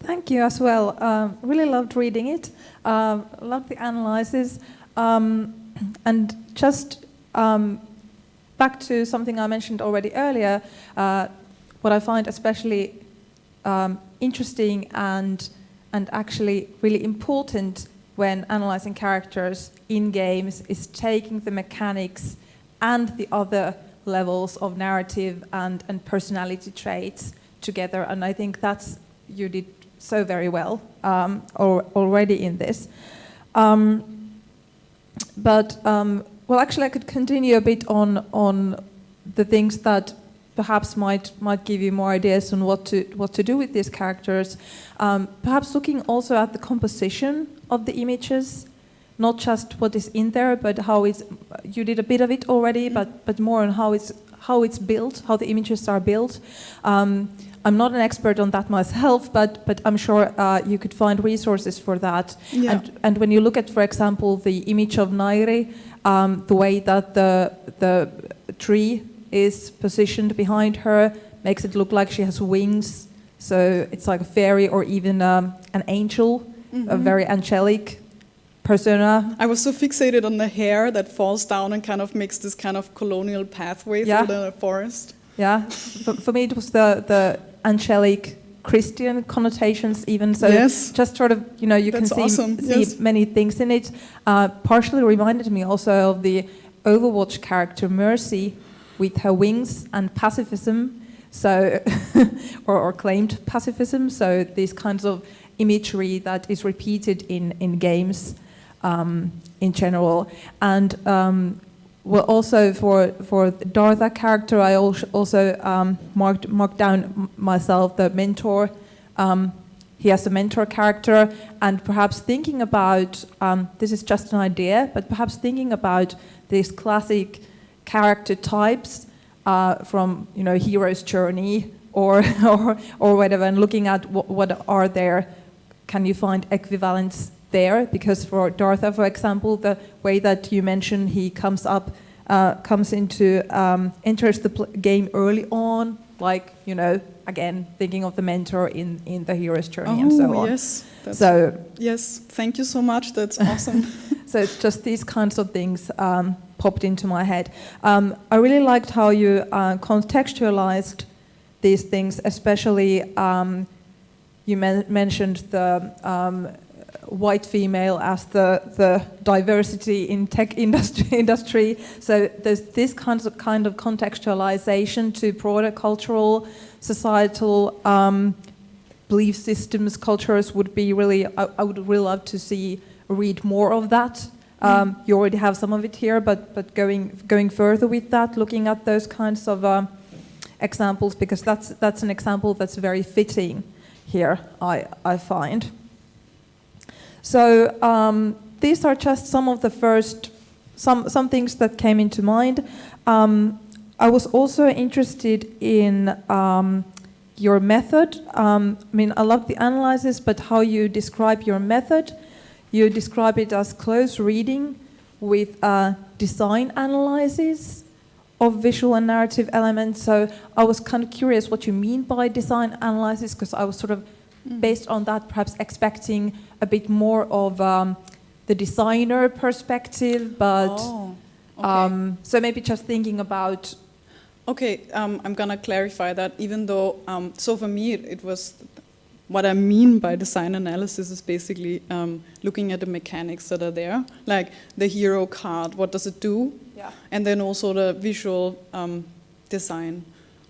Thank you as well. Really loved reading it. Loved the analysis. And just back to something I mentioned already earlier, what I find especially interesting and actually really important when analyzing characters in games is taking the mechanics and the other levels of narrative and personality traits together. And I think you did so very well already in this. Well, actually, I could continue a bit on the things that perhaps might give you more ideas on what to do with these characters. Perhaps looking also at the composition of the images, not just what is in there, but how it's. You did a bit of it already, but more on how it's built, how the images are built. I'm not an expert on that myself, but I'm sure you could find resources for that. Yeah. And when you look at, for example, the image of Larré, the way that the tree is positioned behind her makes it look like she has wings. So it's like a fairy or even an angel, a very angelic persona. I was so fixated on the hair that falls down and kind of makes this kind of colonial pathway through the forest. Yeah, for me it was the angelic Christian connotations even. So just sort of, you can see many things in it. Partially reminded me also of the Overwatch character Mercy with her wings and pacifism, so or claimed pacifism. So these kinds of imagery that is repeated in games in general. And well, also for the Dartha character, I also marked down myself the mentor. He has a mentor character, and perhaps thinking about this is just an idea, but perhaps thinking about these classic character types from hero's journey or whatever, and looking at what are there. Can you find equivalents there? Because for Dartha, for example, the way that you mentioned he enters the game early on, like, again, thinking of the mentor in the hero's journey and so on. Yes, thank you so much. That's awesome. So just these kinds of things popped into my head. I really liked how you contextualized these things, especially you mentioned the white female as the diversity in tech industry. So there's this kind of contextualization to broader cultural, societal belief systems, cultures would be really. I would really love to read more of that. You already have some of it here, but going further with that, looking at those kinds of examples, because that's an example that's very fitting here, I find. So these are just some of the first, some things that came into mind. I was also interested in your method. I love the analysis, but how you describe your method. You describe it as close reading with design analysis of visual and narrative elements. So I was kind of curious what you mean by design analysis, because I was sort of, based on that, perhaps expecting a bit more of the designer perspective, but so maybe just thinking about. Okay, I'm gonna clarify that. Even though, so for me, it was what I mean by design analysis is basically looking at the mechanics that are there, like the hero card. What does it do? Yeah. And then also the visual design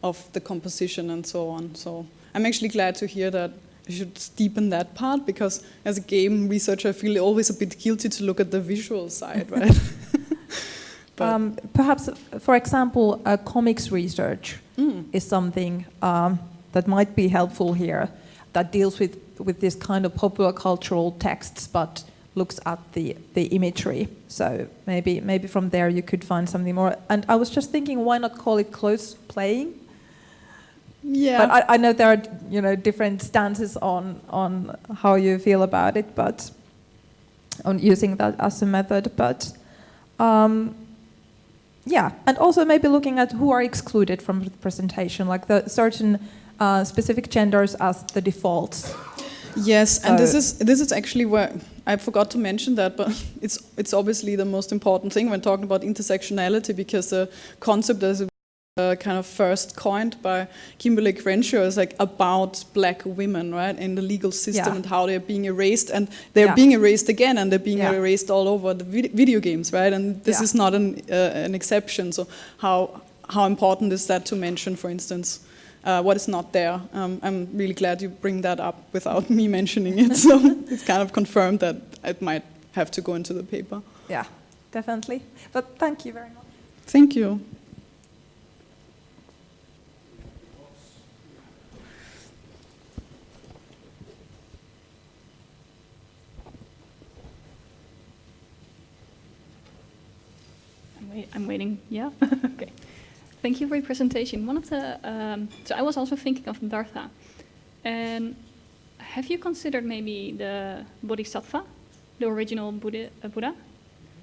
of the composition and so on. So I'm actually glad to hear that. I should deepen that part, because as a game researcher, I feel always a bit guilty to look at the visual side, right? Perhaps, for example, comics research is something that might be helpful here, that deals with this kind of popular cultural texts, but looks at the imagery. So maybe from there you could find something more. And I was just thinking, why not call it close playing? Yeah. But I know there are different stances on how you feel about it, but on using that as a method. But yeah, and also maybe looking at who are excluded from the presentation, like the certain specific genders as the defaults. Yes, so, and this is actually where I forgot to mention that, but it's obviously the most important thing when talking about intersectionality, because the concept is kind of first coined by Kimberly Crenshaw is like about black women, right, in the legal system, and how they're being erased, and they're being erased again, and they're being erased all over the video games, right? And this is not an exception. So how important is that to mention, for instance? What is not there? I'm really glad you bring that up without me mentioning it. So it's kind of confirmed that it might have to go into the paper. Yeah, definitely. But thank you very much. Thank you. I'm waiting. Yeah. Okay. Thank you for your presentation. One of the so I was also thinking of Dartha, and have you considered maybe the Bodhisattva, the original Buddha?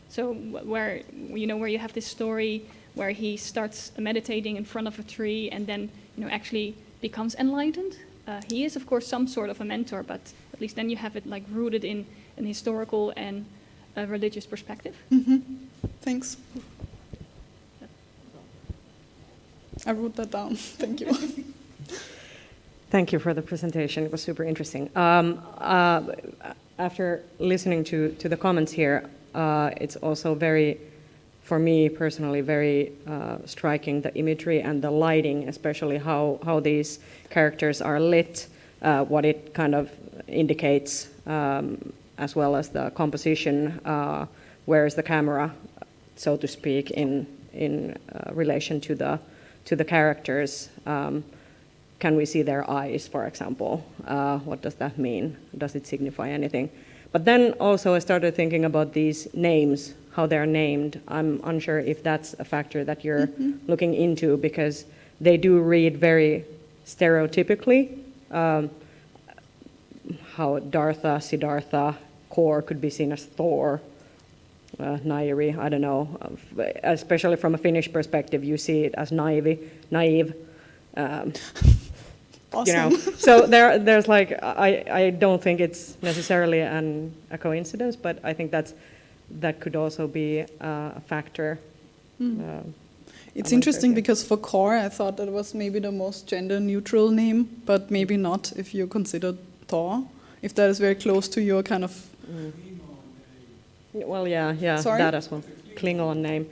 So where you have this story where he starts meditating in front of a tree and then actually becomes enlightened. He is of course some sort of a mentor, but at least then you have it like rooted in an historical and a religious perspective. Mm-hmm. Thanks. I wrote that down. Thank you. Thank you for the presentation. It was super interesting. After listening to the comments here, it's also very, for me personally, very striking, the imagery and the lighting, especially how these characters are lit, what it kind of indicates, as well as the composition, where is the camera, so to speak, in relation to the characters. Can we see their eyes, for example? What does that mean? Does it signify anything? But then also I started thinking about these names, how they're named. I'm unsure if that's a factor that you're looking into, because they do read very stereotypically. How Dartha, Siddhartha, Kor could be seen as Thor, Nairi, I don't know. Especially from a Finnish perspective, you see it as naive. Awesome. So there's like, I don't think it's necessarily a coincidence, but I think that could also be a factor. It's interesting because for Kor, I thought that was maybe the most gender neutral name, but maybe not if you consider Thor, if that is very close to your kind of... Well, yeah, Sorry? that as well. Klingon name.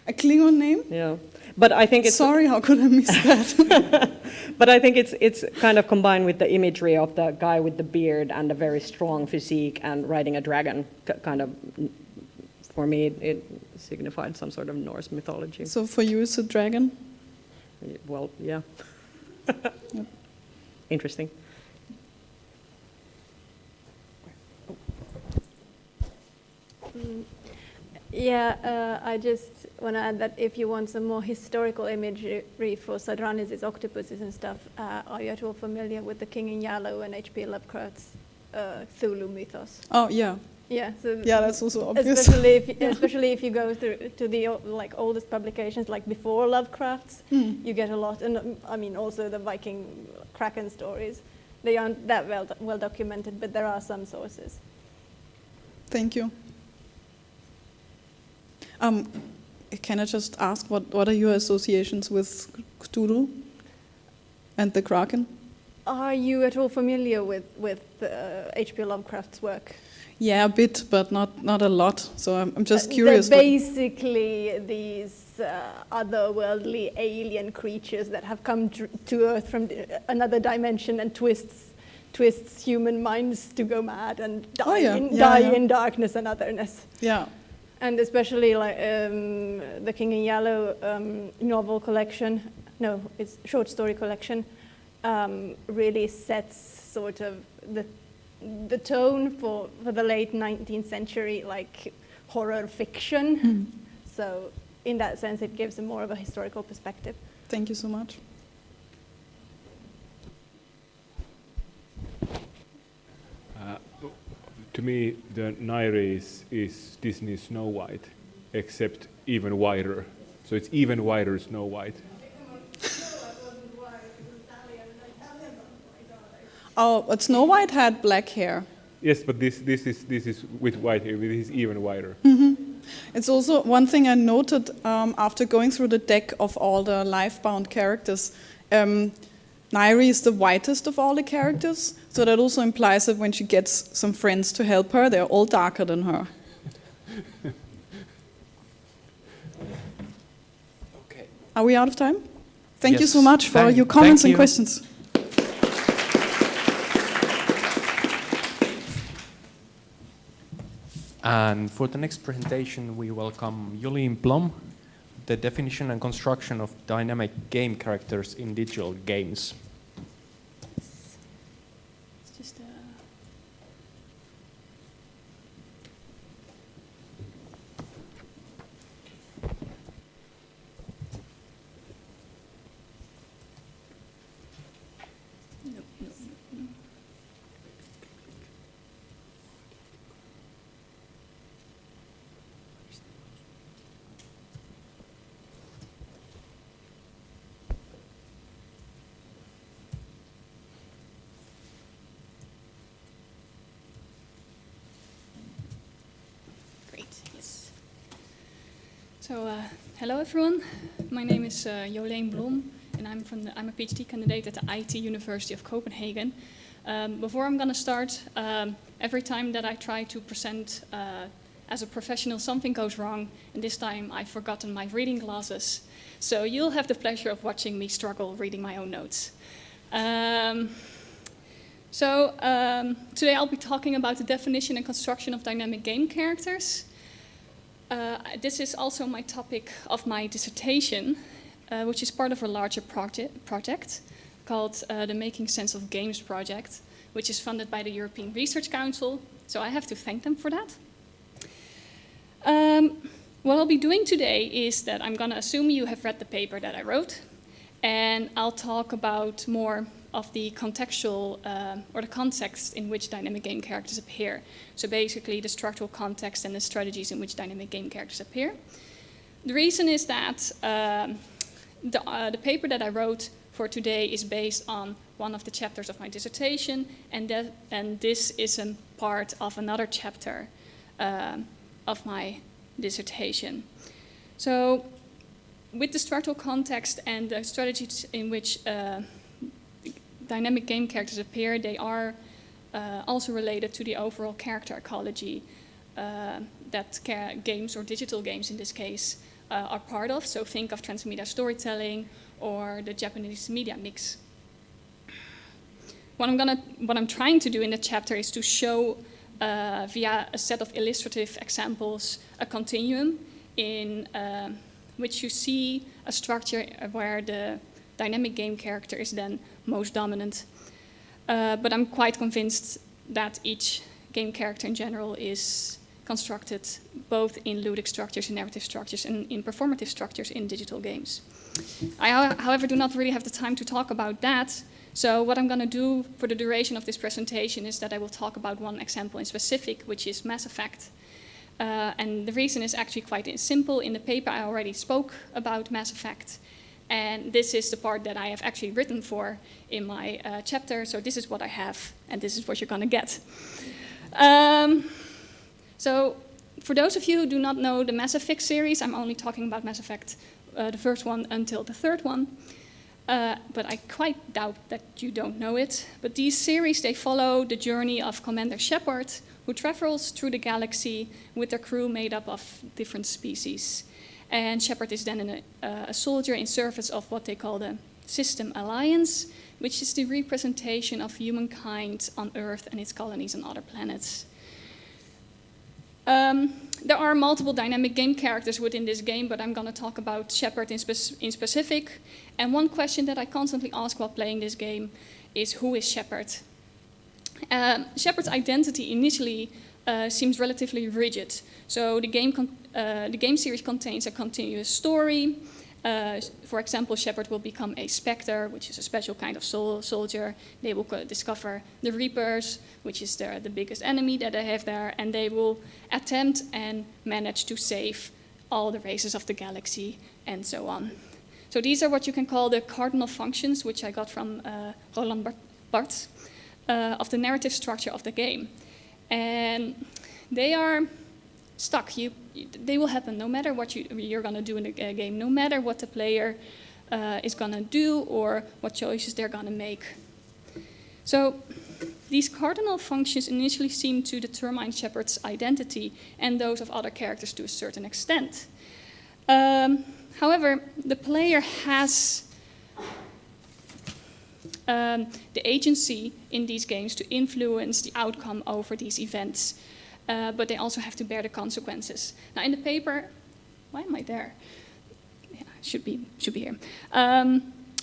A Klingon name? Yeah. But I think it's... Sorry, how could I miss that? But I think it's kind of combined with the imagery of the guy with the beard and a very strong physique and riding a dragon. Kind of, for me, it signified some sort of Norse mythology. So for you, it's a dragon? Well, yeah. Yep. Interesting. Yeah, I just want to add that if you want some more historical imagery for Sadranis' octopuses and stuff, are you at all familiar with the King in Yellow and H.P. Lovecraft's Cthulhu mythos? Oh, yeah. Yeah, so yeah, that's also obvious. Especially if you go through to the oldest publications, like before Lovecraft's, you get a lot. And I mean, also the Viking Kraken stories. They aren't that well documented, but there are some sources. Thank you. Can I just ask, what are your associations with Cthulhu and the Kraken? Are you at all familiar with H.P. Lovecraft's work? Yeah, a bit, but not a lot. So I'm just curious. They're basically these otherworldly alien creatures that have come to Earth from another dimension and twists human minds to go mad and die in darkness and otherness. Yeah. And especially like the King in Yellow novel collection, no, it's short story collection, really sets sort of the tone for the late 19th century, like horror fiction. So in that sense, it gives more of a historical perspective. Thank you so much. To me, the Nairi is Disney's Snow White, except even whiter. So it's even whiter Snow White. Oh, but Snow White had black hair. Yes, but this is with white hair. This is even whiter. It's also one thing I noted after going through the deck of all the life-bound characters. Nairi is the whitest of all the characters, so that also implies that when she gets some friends to help her, they're all darker than her. Okay. Are we out of time? Thank you Yes. so much for your comments Thank and you. questions. And for the next presentation, we welcome Blom, the definition and construction of dynamic game characters in digital games. It's just Hello everyone. My name is Laine Blom, and I'm a PhD candidate at the IT University of Copenhagen. Before I'm going to start, every time that I try to present as a professional, something goes wrong, and this time I've forgotten my reading glasses. So you'll have the pleasure of watching me struggle reading my own notes. Today I'll be talking about the definition and construction of dynamic game characters. This is also my topic of my dissertation, which is part of a larger project called the Making Sense of Games project, which is funded by the European Research Council. So I have to thank them for that. What I'll be doing today is that I'm going to assume you have read the paper that I wrote, and I'll talk about more of the contextual or the context in which dynamic game characters appear. So basically the structural context and the strategies in which dynamic game characters appear. The reason is that the paper that I wrote for today is based on one of the chapters of my dissertation, and this is a part of another chapter of my dissertation. So with the structural context and the strategies in which dynamic game characters appear, they are also related to the overall character ecology that games, or digital games in this case, are part of. So think of transmedia storytelling or the Japanese media mix. What I'm trying to do in the chapter is to show via a set of illustrative examples a continuum in which you see a structure where the dynamic game character is then most dominant. But I'm quite convinced that each game character in general is constructed both in ludic structures, in narrative structures, and in performative structures in digital games. I, however, do not really have the time to talk about that. So what I'm going to do for the duration of this presentation is that I will talk about one example in specific, which is Mass Effect. And the reason is actually quite simple. In the paper, I already spoke about Mass Effect. And this is the part that I have actually written for in my chapter. So this is what I have, and this is what you're going to get. So for those of you who do not know the Mass Effect series, I'm only talking about Mass Effect, the first one until the third one. But I quite doubt that you don't know it. But these series, they follow the journey of Commander Shepard, who travels through the galaxy with a crew made up of different species. And Shepard is then a soldier in service of what they call the System Alliance, which is the representation of humankind on Earth and its colonies on other planets. There are multiple dynamic game characters within this game, but I'm going to talk about Shepard in specific. And one question that I constantly ask while playing this game is, who is Shepard? Shepard's identity initially seems relatively rigid. So the game series contains a continuous story. For example, Shepard will become a Spectre, which is a special kind of soldier. They will discover the Reapers, which is the biggest enemy that they have there, and they will attempt and manage to save all the races of the galaxy, and so on. So these are what you can call the cardinal functions, which I got from Roland Barthes, of the narrative structure of the game. And they are stuck. They will happen no matter what you're going to do in the game, no matter what the player is going to do or what choices they're going to make. So these cardinal functions initially seem to determine Shepard's identity and those of other characters to a certain extent. However, the player has the agency in these games to influence the outcome over these events. But they also have to bear the consequences. Now, in the paper, why am I there? Yeah, should be here.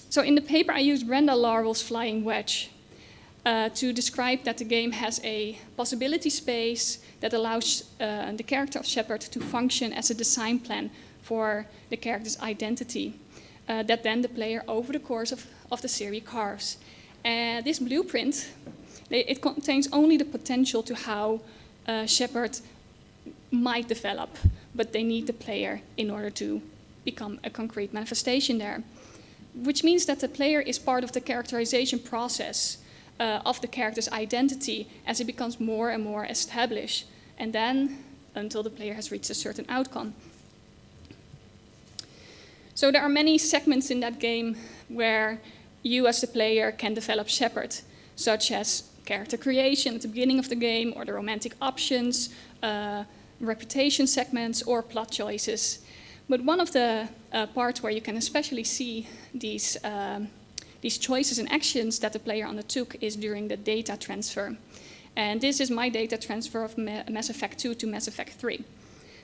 So in the paper, I used Brenda Larwell's Flying Wedge to describe that the game has a possibility space that allows the character of Shepard to function as a design plan for the character's identity that then the player, over the course of the series, carves. And this blueprint, it contains only the potential to how Shepard might develop, but they need the player in order to become a concrete manifestation there. Which means that the player is part of the characterization process of the character's identity as it becomes more and more established, and then until the player has reached a certain outcome. So there are many segments in that game where you as the player can develop Shepard, such as character creation at the beginning of the game, or the romantic options, reputation segments, or plot choices. But one of the parts where you can especially see these choices and actions that the player undertook is during the data transfer. And this is my data transfer of Mass Effect 2 to Mass Effect 3.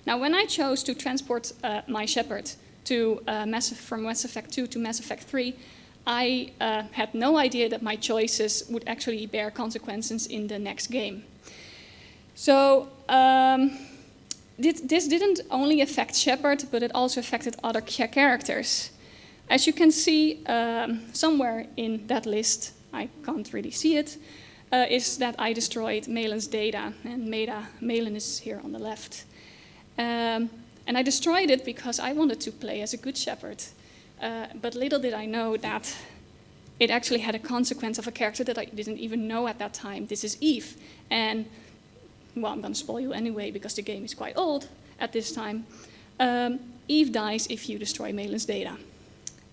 Now, when I chose to transport my Shepard from Mass Effect 2 to Mass Effect 3, I had no idea that my choices would actually bear consequences in the next game. So this didn't only affect Shepard, but it also affected other characters. As you can see somewhere in that list, I can't really see it, is that I destroyed Malin's data, and Malin is here on the left. And I destroyed it because I wanted to play as a good Shepard. But little did I know that it actually had a consequence of a character that I didn't even know at that time. This is Eve. And, well, I'm going to spoil you anyway because the game is quite old at this time. Eve dies if you destroy Malin's data.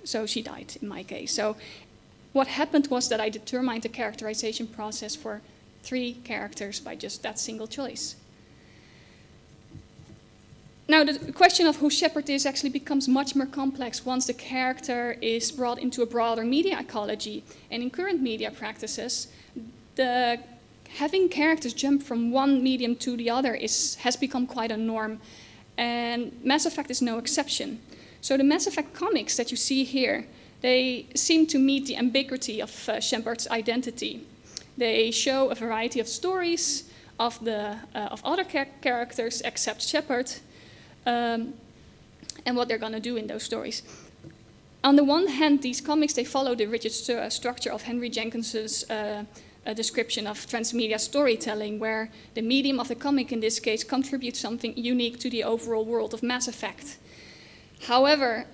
So she died in my case. So what happened was that I determined the characterization process for 3 characters by just that single choice. Now, the question of who Shepard is actually becomes much more complex once the character is brought into a broader media ecology. And in current media practices, having characters jump from one medium to the other has become quite a norm. And Mass Effect is no exception. So the Mass Effect comics that you see here, they seem to meet the ambiguity of Shepard's identity. They show a variety of stories of other characters except Shepard, and what they're going to do in those stories. On the one hand, these comics, they follow the rigid structure of Henry Jenkins's description of transmedia storytelling, where the medium of the comic, in this case, contributes something unique to the overall world of Mass Effect. However,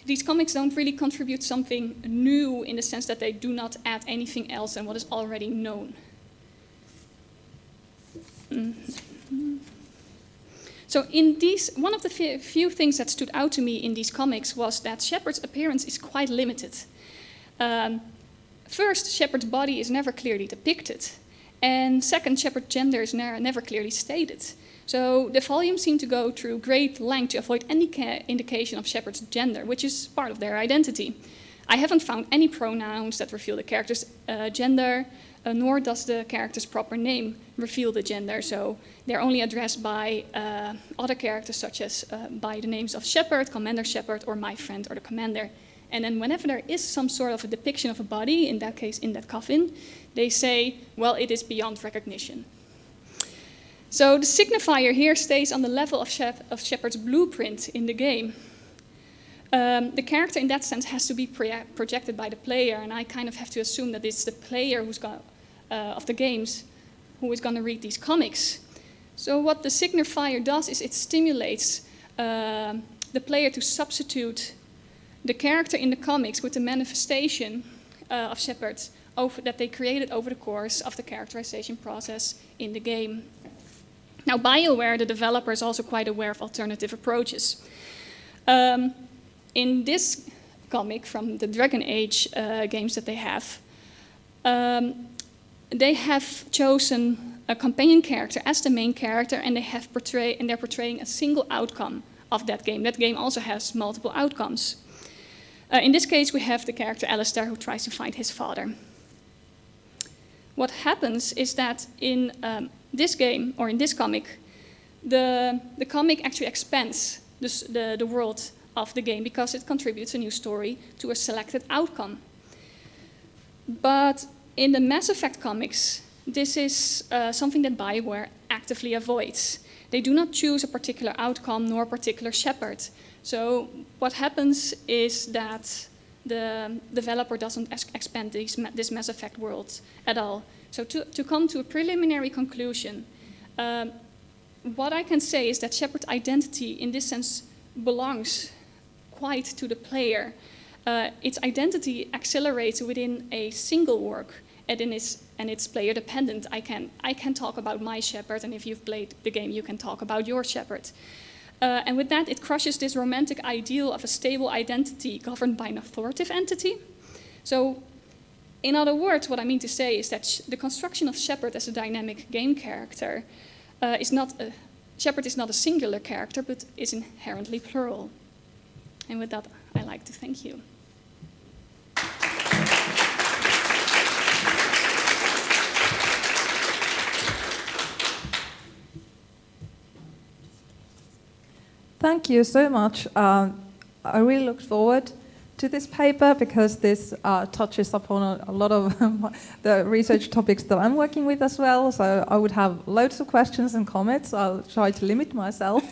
these comics don't really contribute something new in the sense that they do not add anything else than what is already known. So in one of the few things that stood out to me in these comics was that Shepard's appearance is quite limited. First, Shepard's body is never clearly depicted. And second, Shepard's gender is never clearly stated. So the volumes seem to go through great length to avoid any indication of Shepard's gender, which is part of their identity. I haven't found any pronouns that reveal the character's gender, nor does the character's proper name reveal the gender. So they're only addressed by other characters, such as by the names of Shepard, Commander Shepard, or my friend, or the commander. And then whenever there is some sort of a depiction of a body, in that case, in that coffin, they say, well, it is beyond recognition. So the signifier here stays on the level of Shepard's blueprint in the game. The character, in that sense, has to be projected by the player, and I kind of have to assume that it's the player of the games who is going to read these comics. So what the signifier does is it stimulates the player to substitute the character in the comics with the manifestation of Shepard that they created over the course of the characterization process in the game. Now, BioWare, the developer, is also quite aware of alternative approaches. In this comic from the Dragon Age games that they have chosen a companion character as the main character, and they're portraying a single outcome of that game. That game also has multiple outcomes. In this case, we have the character Alistair, who tries to find his father. What happens is that in this game, or in this comic, the comic actually expands the world of the game because it contributes a new story to a selected outcome. But in the Mass Effect comics, this is something that BioWare actively avoids. They do not choose a particular outcome nor a particular Shepard. So what happens is that the developer doesn't expand this Mass Effect world at all. So to come to a preliminary conclusion, what I can say is that Shepard's identity in this sense belongs quite to the player. Its identity accelerates within a single work, and it's player dependent. I can talk about my Shepard, and if you've played the game, you can talk about your Shepard. And with that, it crushes this romantic ideal of a stable identity governed by an authoritative entity. So, in other words, what I mean to say is that the construction of Shepard as a dynamic game character Shepard is not a singular character, but is inherently plural. And with that, I'd like to thank you. Thank you so much. I really look forward to this paper because this touches upon a lot of the research topics that I'm working with as well. So I would have loads of questions and comments. I'll try to limit myself.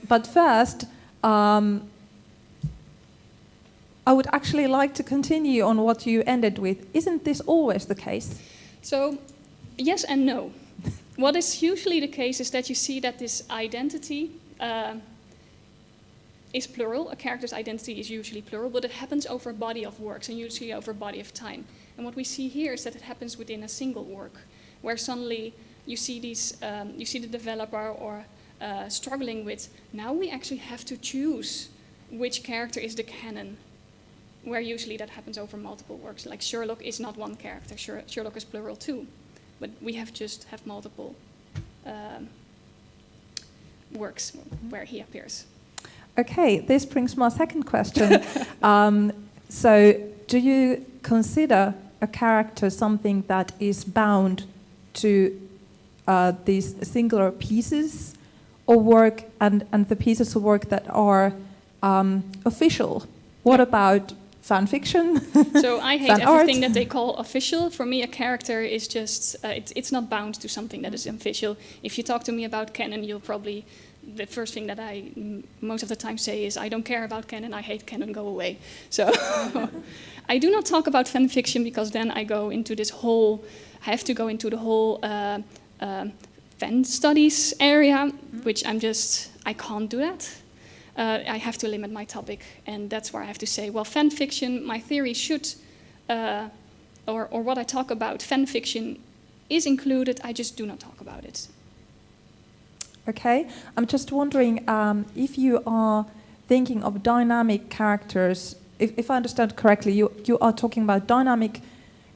But first, I would actually like to continue on what you ended with. Isn't this always the case? So, yes and no. What is usually the case is that you see that this identity is plural. A character's identity is usually plural, but it happens over a body of works and usually over a body of time. And what we see here is that it happens within a single work, where suddenly you see the developer or struggling with, now we actually have to choose which character is the canon, where usually that happens over multiple works. Like Sherlock is not one character, Sherlock is plural too, but we have multiple works where he appears. Okay, this brings my second question. So, do you consider a character something that is bound to these singular pieces of work and the pieces of work that are official? What about fan fiction? So I hate everything that they call official. For me, a character is just, it's not bound to something that is official. If you talk to me about canon, you'll probably, the first thing that I most of the time say is, I don't care about canon, I hate canon, go away. So I do not talk about fan fiction because then I go into this whole, I have to go into the whole fan studies area, which I can't do that. I have to limit my topic, and that's where I have to say, well, fan fiction, my theory should, or what I talk about, fan fiction is included, I just do not talk about it. Okay, I'm just wondering if you are thinking of dynamic characters, if I understand correctly, you are talking about dynamic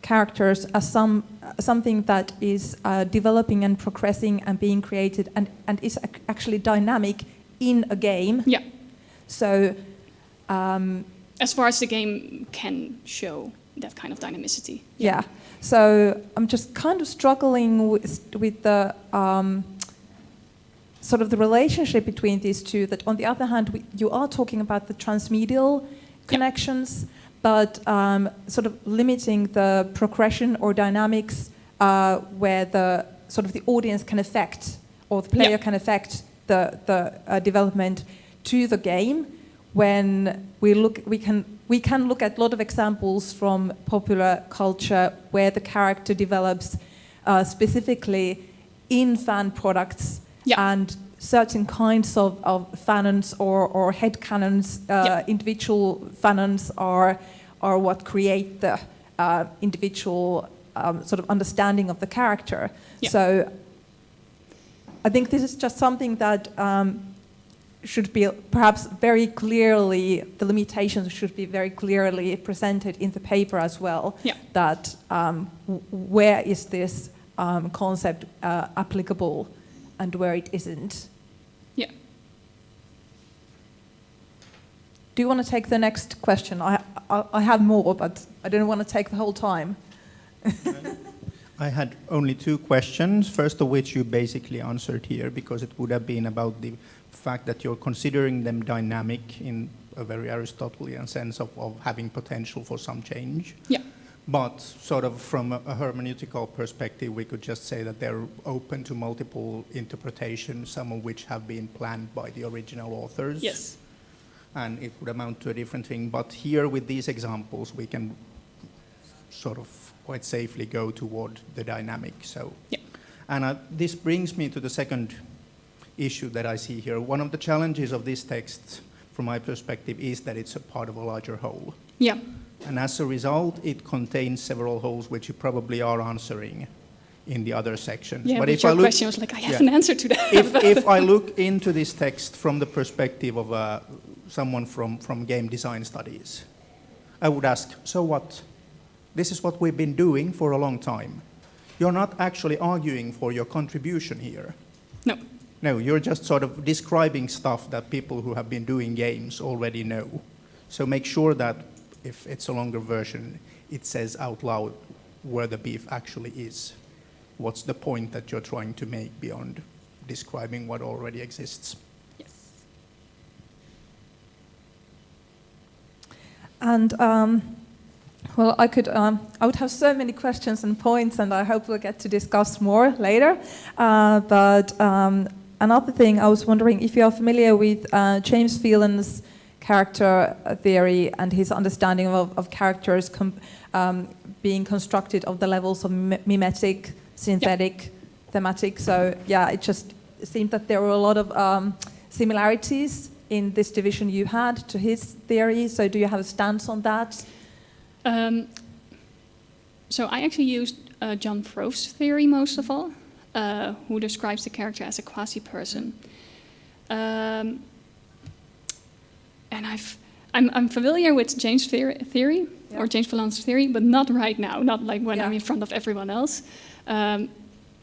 characters as something that is developing and progressing and being created and is actually dynamic in a game. Yeah. So, as far as the game can show that kind of dynamicity. Yeah. So I'm just kind of struggling with the sort of the relationship between these two. That on the other hand, you are talking about the transmedial connections, but sort of limiting the progression or dynamics where the sort of the audience can affect or the player can affect the development to the game. When we can look at a lot of examples from popular culture where the character develops specifically in fan products and certain kinds of fanons or headcanons, individual fanons are what create the individual sort of understanding of the character. So I think this is just something that should be perhaps very clearly, the limitations should be very clearly presented in the paper as well, that where is this concept applicable and where it isn't. Yeah. Do you want to take the next question? I have more, but I don't want to take the whole time. I had only two questions, first of which you basically answered here, because it would have been about the fact that you're considering them dynamic in a very Aristotelian sense of having potential for some change. Yeah. But sort of from a hermeneutical perspective, we could just say that they're open to multiple interpretations, some of which have been planned by the original authors. Yes. And it would amount to a different thing. But here with these examples, we can sort of quite safely go toward the dynamic. So, and this brings me to the second issue that I see here. One of the challenges of this text, from my perspective, is that it's a part of a larger whole. Yeah. And as a result, it contains several holes which you probably are answering in the other sections. Yeah, but but if your I look, question was like, I have an answer to that. if I look into this text from the perspective of someone from game design studies, I would ask, so what? This is what we've been doing for a long time. You're not actually arguing for your contribution here. No. No, you're just sort of describing stuff that people who have been doing games already know. So make sure that if it's a longer version, it says out loud where the beef actually is. What's the point that you're trying to make beyond describing what already exists? Yes. And well, I would have so many questions and points, and I hope we'll get to discuss more later. But another thing, I was wondering if you are familiar with James Phelan's character theory and his understanding of characters being constructed of the levels of mimetic, synthetic, thematic. So yeah, it just seemed that there were a lot of similarities in this division you had to his theory. So do you have a stance on that? So I actually used John Frove's theory most of all, who describes the character as a quasi-person. And I'm familiar with James' theory, or James Phelan's theory, but not right now, not like when I'm in front of everyone else.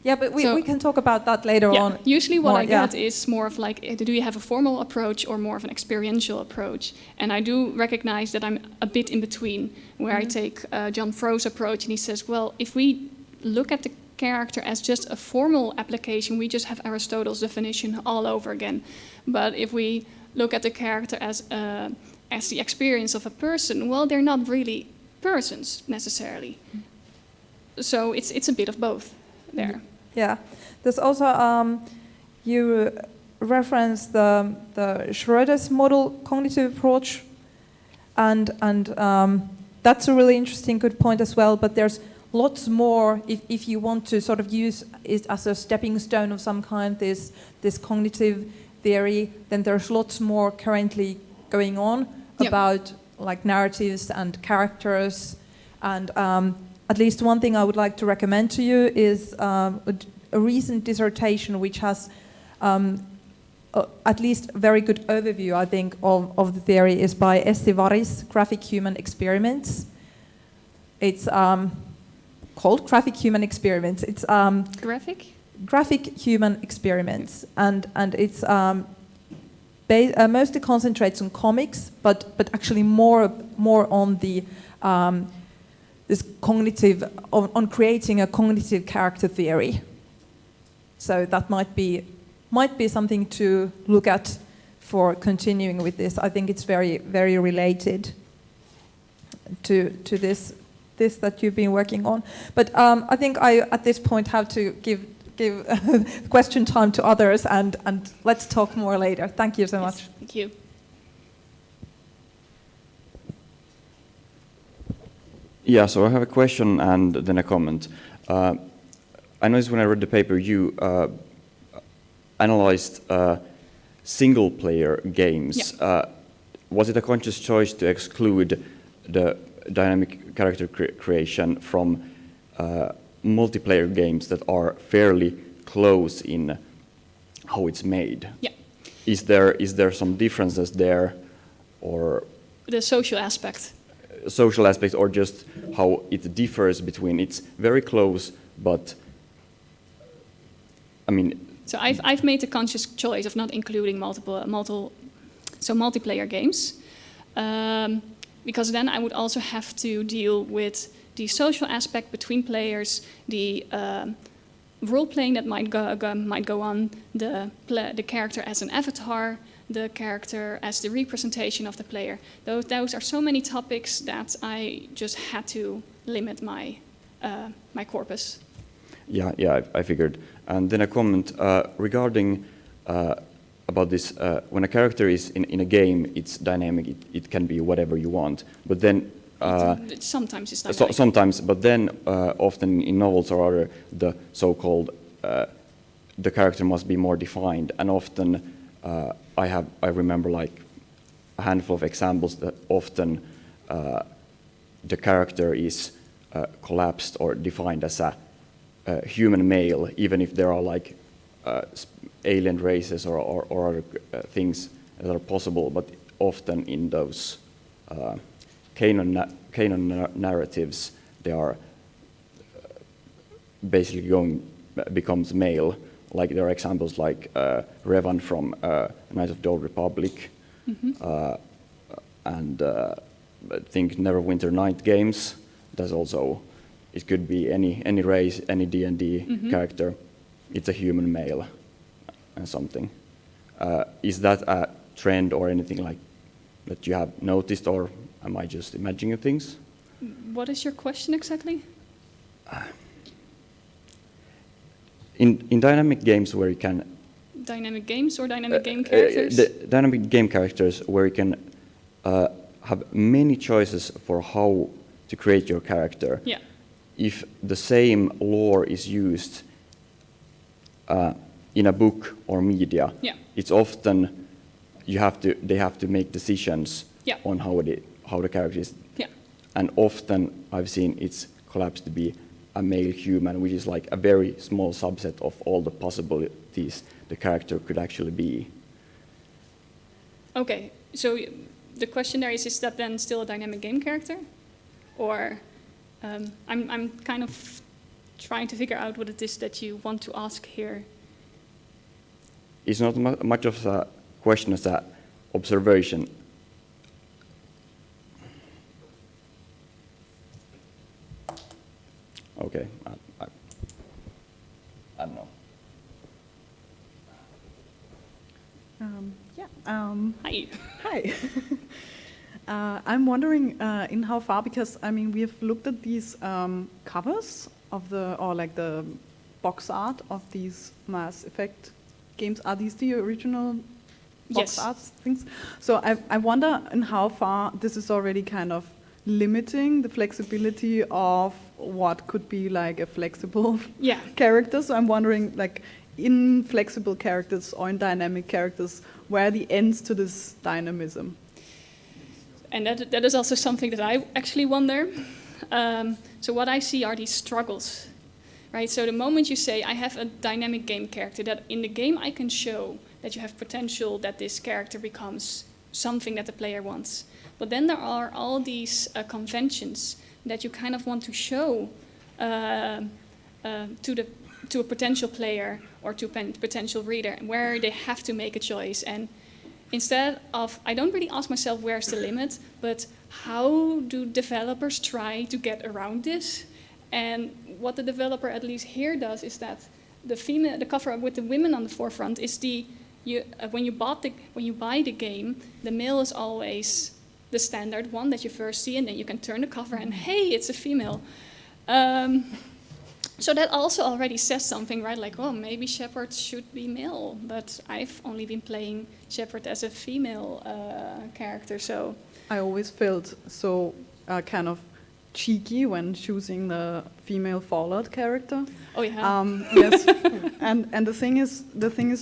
Yeah, but we can talk about that later on. Usually what I get is more of like, do you have a formal approach or more of an experiential approach? And I do recognize that I'm a bit in between, where I take John Frove's approach, and he says, well, if we look at the character as just a formal application, we just have Aristotle's definition all over again. But if we look at the character as the experience of a person, well, they're not really persons necessarily. So it's a bit of both there. Yeah, there's also you reference the Schroeder's model cognitive approach, and that's a really interesting, good point as well. But there's lots more if you want to sort of use it as a stepping stone of some kind. This cognitive theory, then there's lots more currently going on about like narratives and characters, and at least one thing I would like to recommend to you is a recent dissertation which has at least a very good overview, I think, of the theory, is by Essi Varis, Graphic Human Experiments. It's called Graphic Human Experiments. It's Graphic Human Experiments, and it's mostly concentrates on comics, but actually more on the this cognitive on creating a cognitive character theory. So that might be something to look at for continuing with this. I think it's very, very related to this that you've been working on. But I think I at this point have to give question time to others, and let's talk more later. Thank you so much. Thank you. Yeah, so I have a question and then a comment. I noticed when I read the paper you analyzed single-player games. Yeah. Was it a conscious choice to exclude the dynamic character creation from multiplayer games that are fairly close in how it's made? Yeah. Is there some differences there, or the social aspect? Social aspects, or just how it differs between it's very close, but I mean. So I've made a conscious choice of not including multiplayer games, because then I would also have to deal with the social aspect between players, the role playing that might go on, the character as an avatar, the character as the representation of the player. Those are so many topics that I just had to limit my my corpus. Yeah, I figured. And then a comment regarding about this. When a character is in a game, it's dynamic. It can be whatever you want. But then sometimes it's dynamic. Sometimes, but then often in novels or other, the so-called the character must be more defined. And often I remember like a handful of examples that often the character is collapsed or defined as a human male, even if there are like alien races or other things that are possible, but often in those canon narratives, they are basically becomes male. Like there are examples like Revan from Knights of the Old Republic, and I think Neverwinter Night games. There's also, it could be any race, any D&D character. It's a human male and something. Is that a trend or anything like that you have noticed, or am I just imagining things? What is your question exactly? In dynamic games where you can... Dynamic games or dynamic game characters? The dynamic game characters where you can have many choices for how to create your character. Yeah. If the same lore is used in a book or media, yeah. It's often they have to make decisions yeah. on how the character is. Yeah. And often I've seen it's collapsed to be a male human, which is like a very small subset of all the possibilities the character could actually be. Okay, so the question there is that then still a dynamic game character? Or I'm kind of trying to figure out what it is that you want to ask here. It's not much of a question as an observation. Okay, I don't know. Hi. Hi. I'm wondering in how far, because I mean we have looked at these covers of the box art of these Mass Effect games. Are these the original box art things? So I wonder in how far this is already kind of limiting the flexibility of what could be like a flexible character. So I'm wondering, like, in flexible characters or in dynamic characters, where are the ends to this dynamism? And that is also something that I actually wonder. So what I see are these struggles, right? So the moment you say, I have a dynamic game character, that in the game I can show that you have potential, that this character becomes something that the player wants. But then there are all these conventions that you kind of want to show to a potential player or to a potential reader, where they have to make a choice. And instead of, I don't really ask myself where's the limit, but how do developers try to get around this? And what the developer at least here does is that the cover with the women on the forefront is when you buy the game, the male is always the standard one that you first see, and then you can turn the cover and hey, it's a female. So that also already says something, right? Like, oh, maybe Shepard should be male, but I've only been playing Shepard as a female character, so... I always felt so kind of cheeky when choosing the female Fallout character. Oh yeah. Yes. and the thing is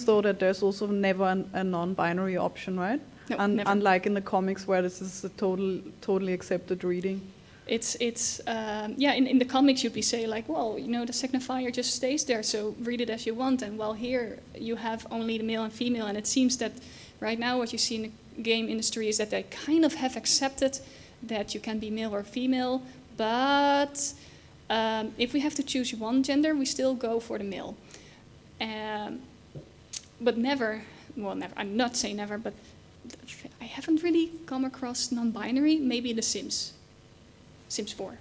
though that there's also never a non-binary option, right? No, unlike in the comics where this is a totally accepted reading. It's in the comics you'd be say like, well, you know, the signifier just stays there, so read it as you want. And while here you have only the male and female, and it seems that right now what you see in the game industry is that they kind of have accepted that you can be male or female, but if we have to choose one gender, we still go for the male. But never, I'm not saying never, but I haven't really come across non-binary, maybe The Sims 4.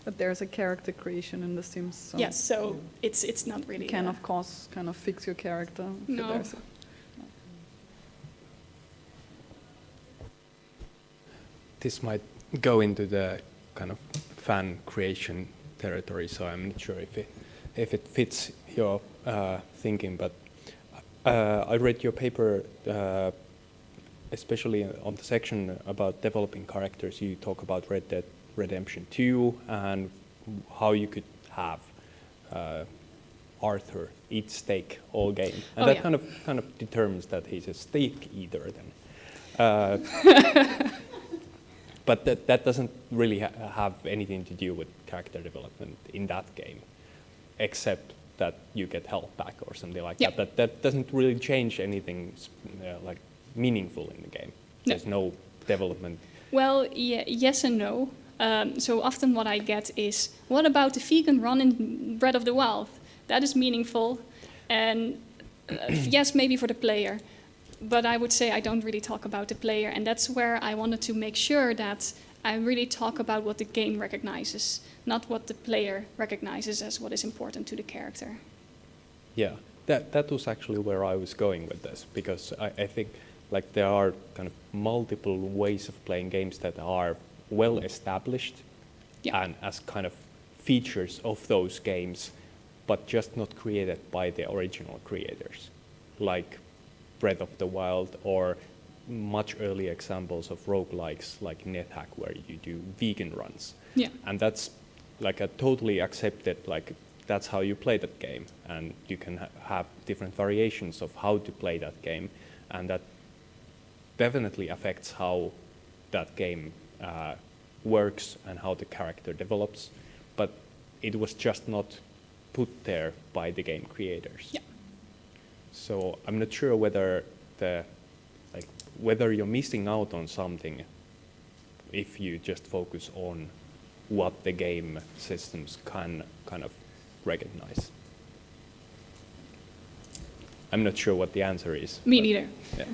But there's a character creation in The Sims. So yes, so it's not really... You can, of course, kind of fix your character. No. This might go into the kind of fan creation territory, so I'm not sure if it fits your thinking, but I read your paper, especially on the section about developing characters. You talk about Red Dead Redemption 2 and how you could have Arthur eat steak all game, and that kind of determines that he's a steak eater then. but that doesn't really have anything to do with character development in that game, except that you get health back or something like that. That doesn't really change anything like meaningful in the game. There's no development. Well, yes and no. So often what I get is, what about the vegan run in Breath of the Wild? That is meaningful, and yes, maybe for the player. But I would say I don't really talk about the player, and that's where I wanted to make sure that I really talk about what the game recognizes, not what the player recognizes as what is important to the character. Yeah, that was actually where I was going with this, because I think like there are kind of multiple ways of playing games that are well established and as kind of features of those games, but just not created by the original creators, like Breath of the Wild, or much early examples of roguelikes like NetHack, where you do vegan runs. Yeah. And that's like a totally accepted, like that's how you play that game, and you can have different variations of how to play that game, and that definitely affects how that game works and how the character develops, but it was just not put there by the game creators. Yeah. So I'm not sure whether whether you're missing out on something if you just focus on what the game systems can kind of recognize. I'm not sure what the answer is. Me neither. Yeah.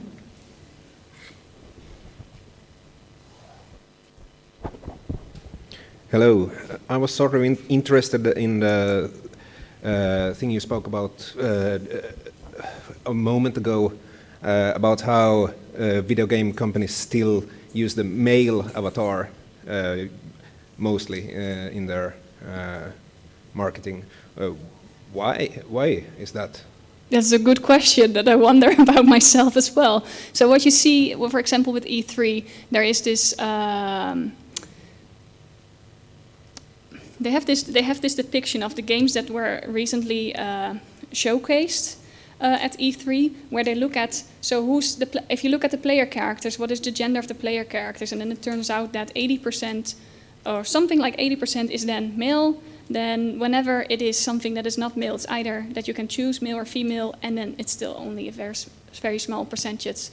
Hello. I was sort of interested in the thing you spoke about a moment ago about how video game companies still use the male avatar mostly in their marketing. Why is that? That's a good question that I wonder about myself as well. So what you see, well, for example, with E3, there is this. They have this depiction of the games that were recently showcased at E3, where they look at, so if you look at the player characters, what is the gender of the player characters, and then it turns out that 80% or something like 80% is then male. Then whenever it is something that is not male, it's either that you can choose male or female, and then it's still only a very small percentage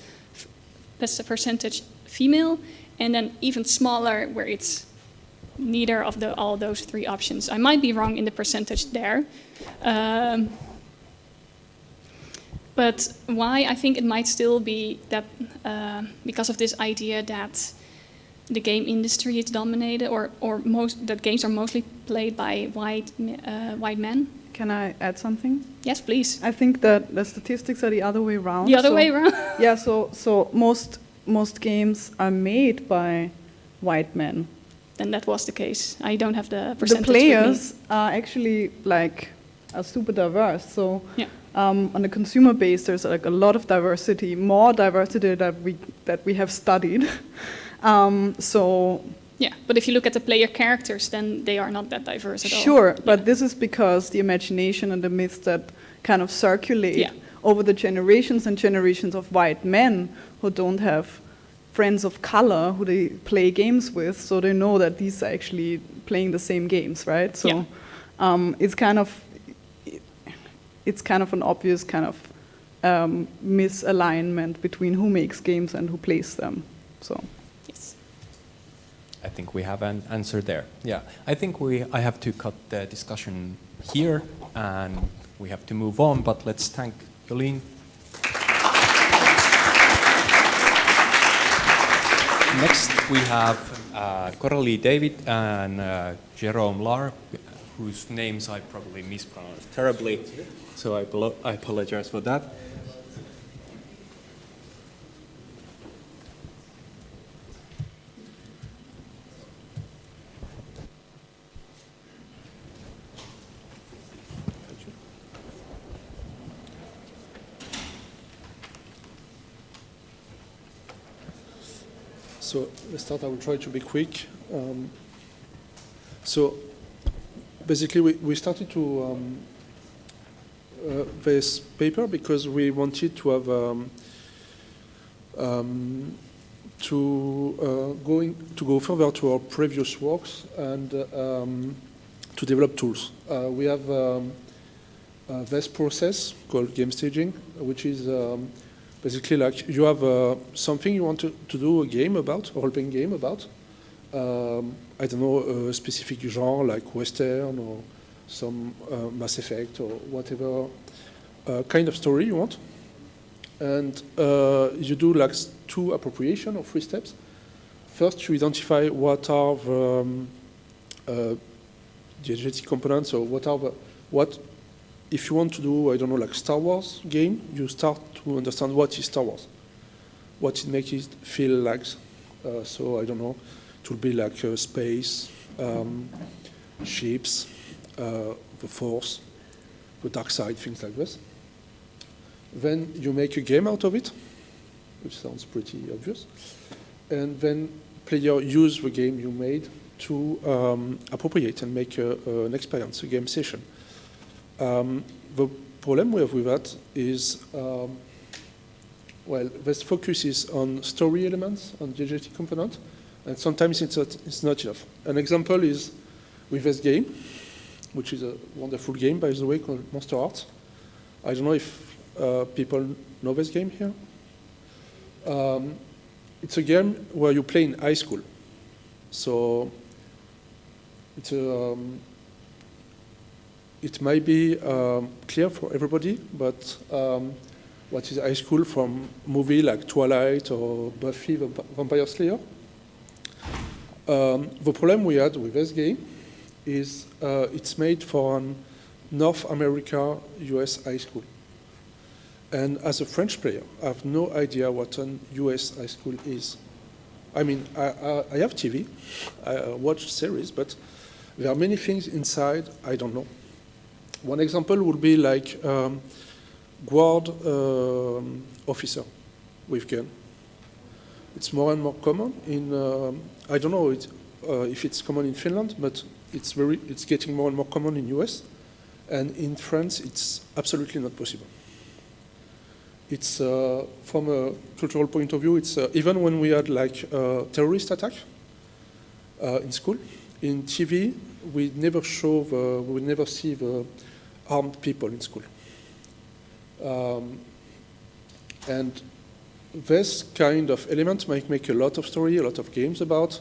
female, and then even smaller where it's neither of all those three options. I might be wrong in the percentage there. But why I think it might still be that because of this idea that the game industry is dominated, or that games are mostly played by white men. Can I add something? Yes, please. I think that the statistics are the other way around. The other way around? Yeah, so most games are made by white men. Then that was the case. I don't have the percentage. The players are actually are super diverse. So yeah. On the consumer base, there's like a lot of diversity, more diversity that we have studied. Yeah, but if you look at the player characters, then they are not that diverse at all. Sure, but this is because the imagination and the myths that kind of circulate over the generations and generations of white men who don't have friends of color who they play games with, so they know that these are actually playing the same games, right? So it's kind of an obvious kind of misalignment between who makes games and who plays them. So. Yes. I think we have an answer there. Yeah, I think I have to cut the discussion here, and we have to move on. But let's thank Jolene. Next, we have Coralie David and Jerome Larré, whose names I probably mispronounced terribly, so I apologize for that. So let's start. I will try to be quick. So basically, we started to this paper because we wanted to have to go further to our previous works and to develop tools. We have this process called game staging, which is basically like you have something you want to do a game about, a role-playing game about. I don't know, a specific genre like Western or some Mass Effect or whatever kind of story you want. And you do like 2 appropriation or 3 steps. First, you identify what are the diegetic components, or what if you want to do, I don't know, like Star Wars game, you start to understand what is Star Wars, what it makes it feel like. So I don't know, it will be like space, ships, the Force, the dark side, things like this. Then you make a game out of it, which sounds pretty obvious. And then player use the game you made to appropriate and make an experience, a game session. The problem we have with that is, well, this focus is on story elements, on diegetic component, and sometimes it's not enough. An example is with this game, which is a wonderful game, by the way, called Monster Hearts. I don't know if people know this game here. It's a game where you play in high school. So it's it might be clear for everybody, but what is high school from movie like Twilight or Buffy the Vampire Slayer? The problem we had with this game is it's made for an North America, US high school. And as a French player, I have no idea what an US high school is. I mean, I have TV, I watch series, but there are many things inside I don't know. One example would be like guard officer with gun. It's more and more common in, I don't know if it's common in Finland, but it's getting more and more common in US. And in France, it's absolutely not possible. It's, from a cultural point of view, it's even when we had like a terrorist attack in school, in TV, we never see the armed people in school. And this kind of element might make a lot of story, a lot of games about,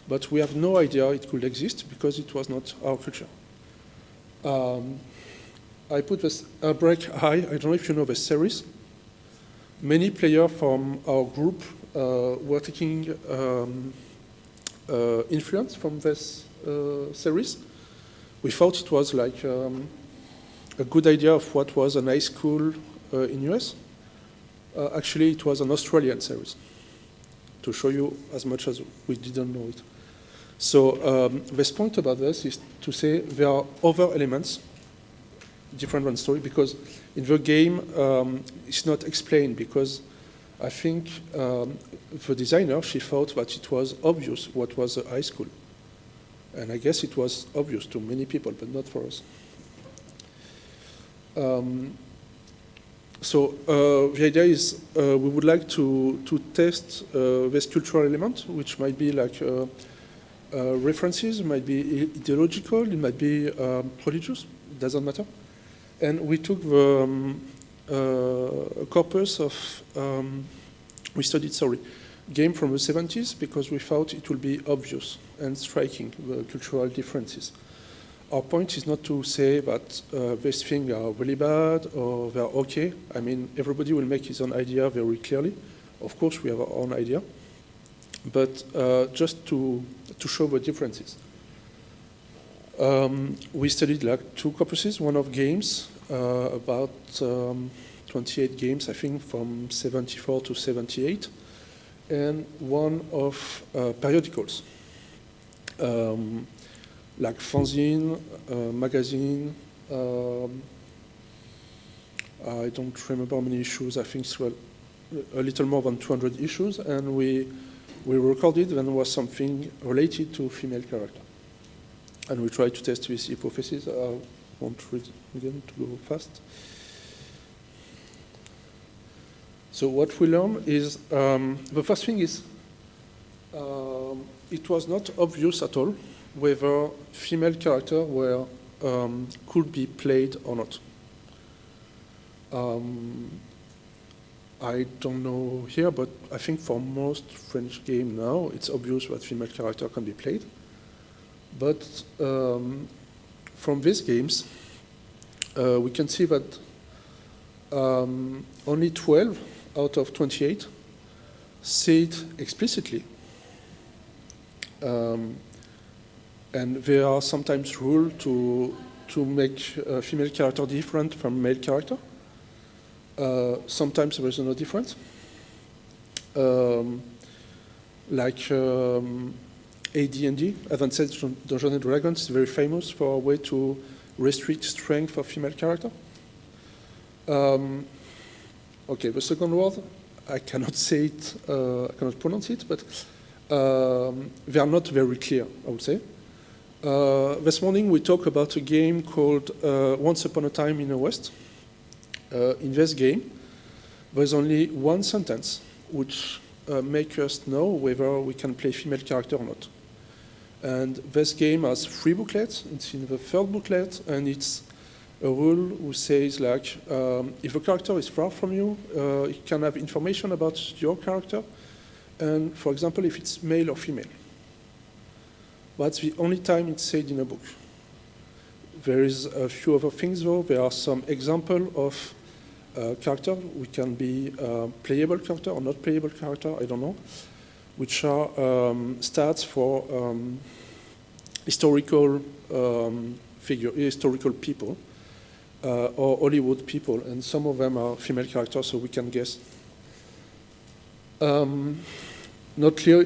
but we have no idea it could exist because it was not our culture. I put this Break High, I don't know if you know the series. Many players from our group were taking influence from this series. We thought it was like a good idea of what was an high school in US. Actually, it was an Australian series, to show you as much as we didn't know it. So this point about this is to say there are other elements, different than story, because in the game it's not explained, because I think the designer, she thought that it was obvious what was a high school. And I guess it was obvious to many people, but not for us. So the idea is we would like to test this cultural element, which might be like references, might be ideological, it might be religious, it doesn't matter. And we took the corpus of, we studied, game from the 70s, because we thought it would be obvious and striking, the cultural differences. Our point is not to say that these things are really bad or they're okay. I mean, everybody will make his own idea very clearly. Of course, we have our own idea. But just to show the differences. We studied like 2 corpuses, one of games, about 28 games, I think, from 74 to 78, and one of periodicals. Like fanzine, magazine, I don't remember how many issues, I think it's a little more than 200 issues, and we recorded when there was something related to female character. And we tried to test this hypothesis. I won't read again to go fast. So what we learn is, the first thing is it was not obvious at all whether female characters could be played or not. I don't know here, but I think for most French games now, it's obvious that female character can be played. But from these games, we can see that only 12 out of 28 say it explicitly. And there are sometimes rules to make female character different from male character. Sometimes there is no difference. Like AD&D, Advanced Dungeons and Dragons, is very famous for a way to restrict strength of female character. Okay, the second word, I cannot say it, I cannot pronounce it, but they are not very clear, I would say. This morning we talked about a game called Once Upon a Time in the West. In this game, there's only one sentence which makes us know whether we can play female character or not. And this game has 3 booklets. It's in the third booklet, and it's a rule which says like, if a character is far from you, it can have information about your character, and for example, if it's male or female. That's the only time it's said in a book. There is a few other things though. There are some examples of character, which can be playable character or not playable character, I don't know, which are stats for historical historical people or Hollywood people, and some of them are female characters, so we can guess. Not clear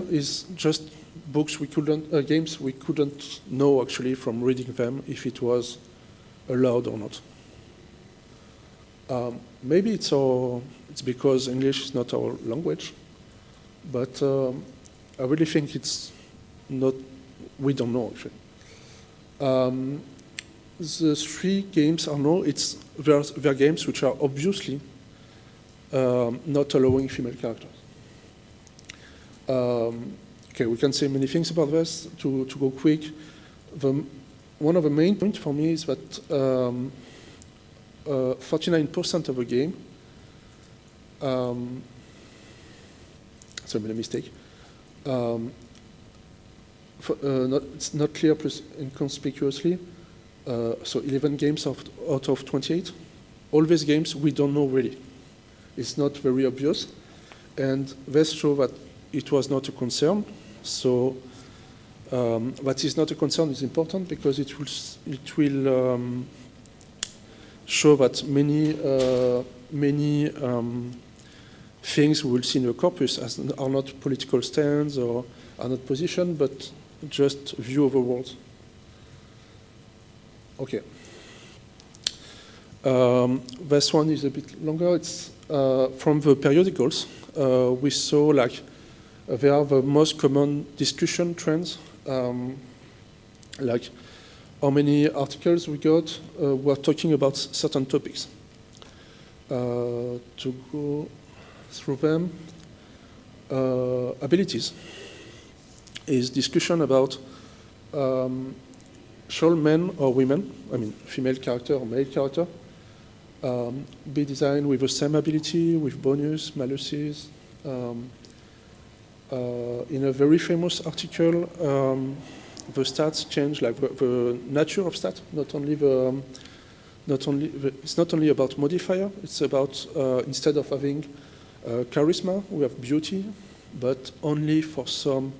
is just books we couldn't, games we couldn't know actually from reading them if it was allowed or not. Maybe it's because English is not our language, but I really think it's not, we don't know actually. The 3 games are they're games which are obviously not allowing female characters. Okay, we can say many things about this. To go quick, one of the main points for me is that 49% of the game, sorry, I made a mistake. It's not clear inconspicuously. So 11 games out of 28. All these games we don't know really. It's not very obvious. And this shows that it was not a concern. So that is not a concern is important because it will show that many things we will see in the corpus are not political stands or are not position, but just view of the world. Okay. This one is a bit longer. It's from the periodicals. We saw like they are the most common discussion trends, like how many articles we got were talking about certain topics. To go through them, abilities is discussion about shall men or women, I mean female character or male character, be designed with the same ability, with bonus, maluses. In a very famous article, the stats change, like the nature of stats. It's not only about modifier. It's about instead of having charisma, we have beauty, but only for some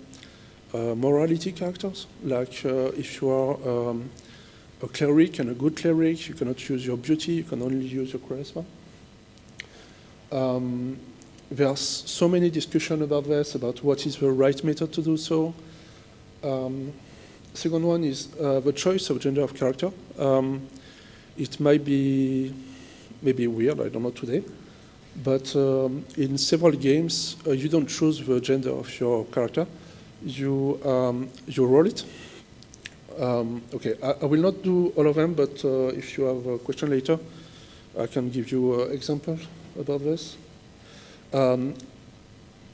morality characters. Like if you are a cleric and a good cleric, you cannot use your beauty. You can only use your charisma. There's so many discussions about this, about what is the right method to do so. Second one is the choice of gender of character. It might be maybe weird, I don't know today, but in several games, you don't choose the gender of your character. You roll it. Okay, I will not do all of them, but if you have a question later, I can give you examples about this.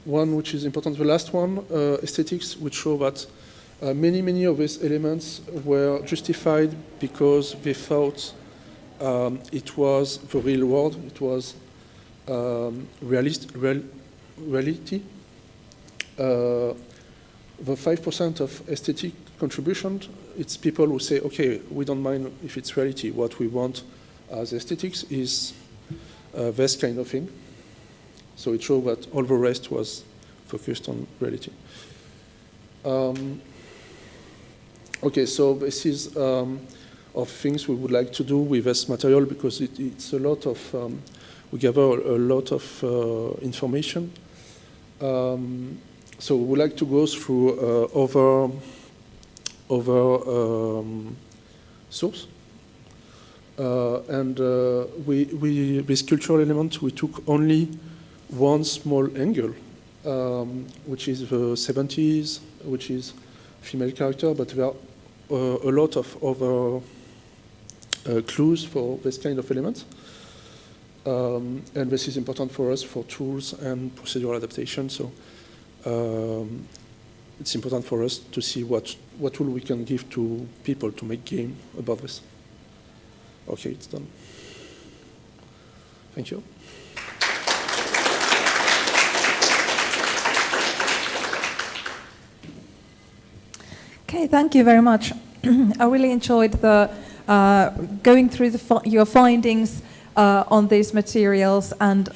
one which is important, the last one, aesthetics, which show that many of these elements were justified because they thought it was the real world, it was reality. The 5% of aesthetic contribution, it's people who say, okay, we don't mind if it's reality. What we want as aesthetics is this kind of thing. So it showed that all the rest was focused on reality. Okay, so this is of things we would like to do with this material because it's a lot of, we gather a lot of information. So we would like to go through other source. And this cultural element, we took only one small angle, which is the 70s, which is female character, but there are a lot of other clues for this kind of elements. And this is important for us for tools and procedural adaptation. So it's important for us to see what tool we can give to people to make game about this. Okay, it's done. Thank you. Okay, thank you very much. I really enjoyed the going through your findings on these materials, and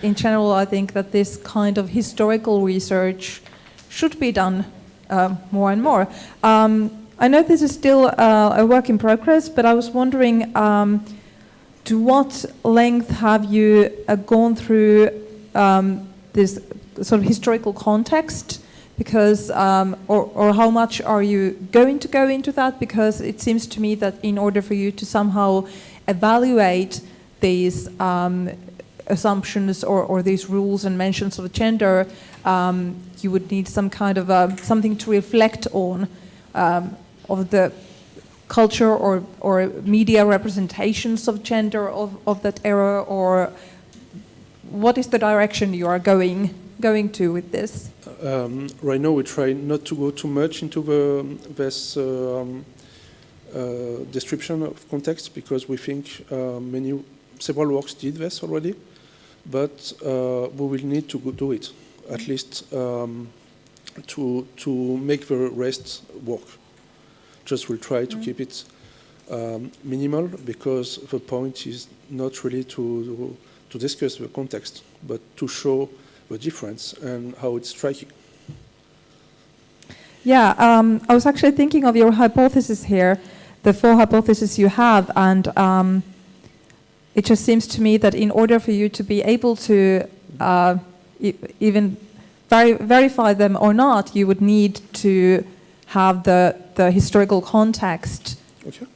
in general, I think that this kind of historical research should be done more and more. I know this is still a work in progress, but I was wondering to what length have you gone through this sort of historical context? Because, or how much are you going to go into that? Because it seems to me that in order for you to somehow evaluate these assumptions or these rules and mentions of gender, you would need some kind of something to reflect on of the culture or media representations of gender of that era, or what is the direction you are going to with this? Right now we try not to go too much into this description of context, because we think several works did this already, but we will need to do it, at least to make the rest work. Just we'll try to keep it minimal, because the point is not really to discuss the context, but to show the difference and how it's striking. Yeah, I was actually thinking of your hypothesis here, the 4 hypotheses you have, and it just seems to me that in order for you to be able to even verify them or not, you would need to have the historical context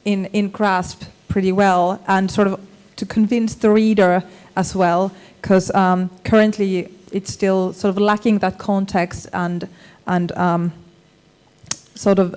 in grasp pretty well, and sort of to convince the reader as well, because currently it's still sort of lacking that context and sort of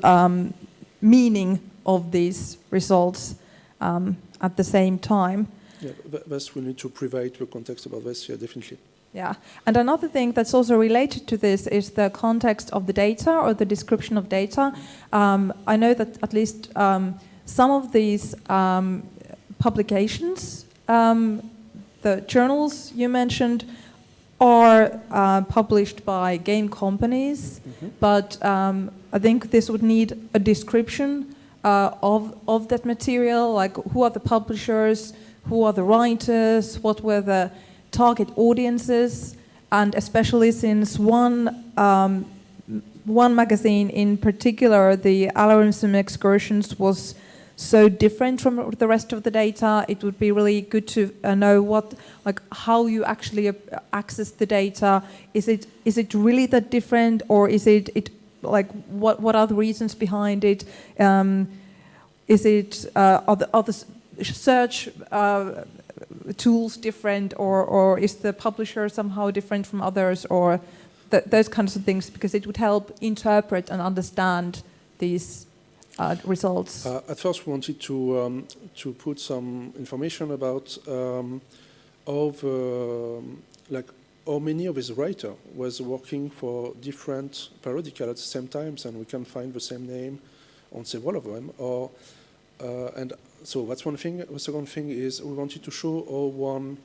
meaning of these results at the same time. Yeah, thus we need to provide the context about this, yeah, definitely. Yeah, and another thing that's also related to this is the context of the data or the description of data. I know that at least some of these publications, the journals you mentioned, are published by game companies, but I think this would need a description of that material, like who are the publishers, who are the writers, what were the target audiences, and especially since one magazine in particular, the Alarmism Excursions, was so different from the rest of the data, it would be really good to know how you actually access the data. Is it really that different, or is it like what are the reasons behind it? Is it are the search tools different, or is the publisher somehow different from others, or those kinds of things, because it would help interpret and understand these results. At first we wanted to put some information about how how many of his writers was working for different periodicals at the same times, and we can find the same name on several of them. And so that's one thing. The second thing is we wanted to show how one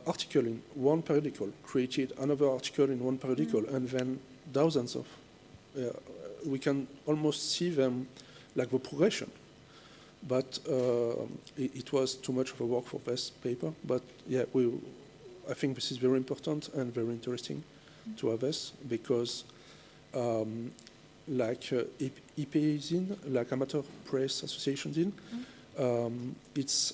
article in one periodical created another article in one periodical, and then thousands of. We can almost see them like the progression. But it was too much of a work for this paper. But yeah, I think this is very important and very interesting to have this, because like IPZine, like Amateur Press Association Zine, it's,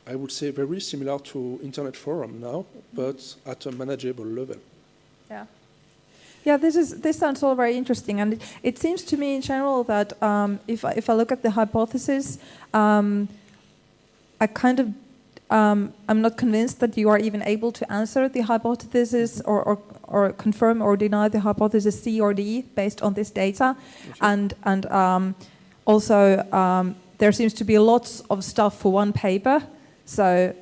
I would say, very similar to Internet Forum now, but at a manageable level. Yeah. Yeah, this sounds all very interesting, and it seems to me in general that if I look at the hypothesis, I kind of I'm not convinced that you are even able to answer the hypothesis or confirm or deny the hypothesis C or D based on this data, and also there seems to be lots of stuff for one paper, so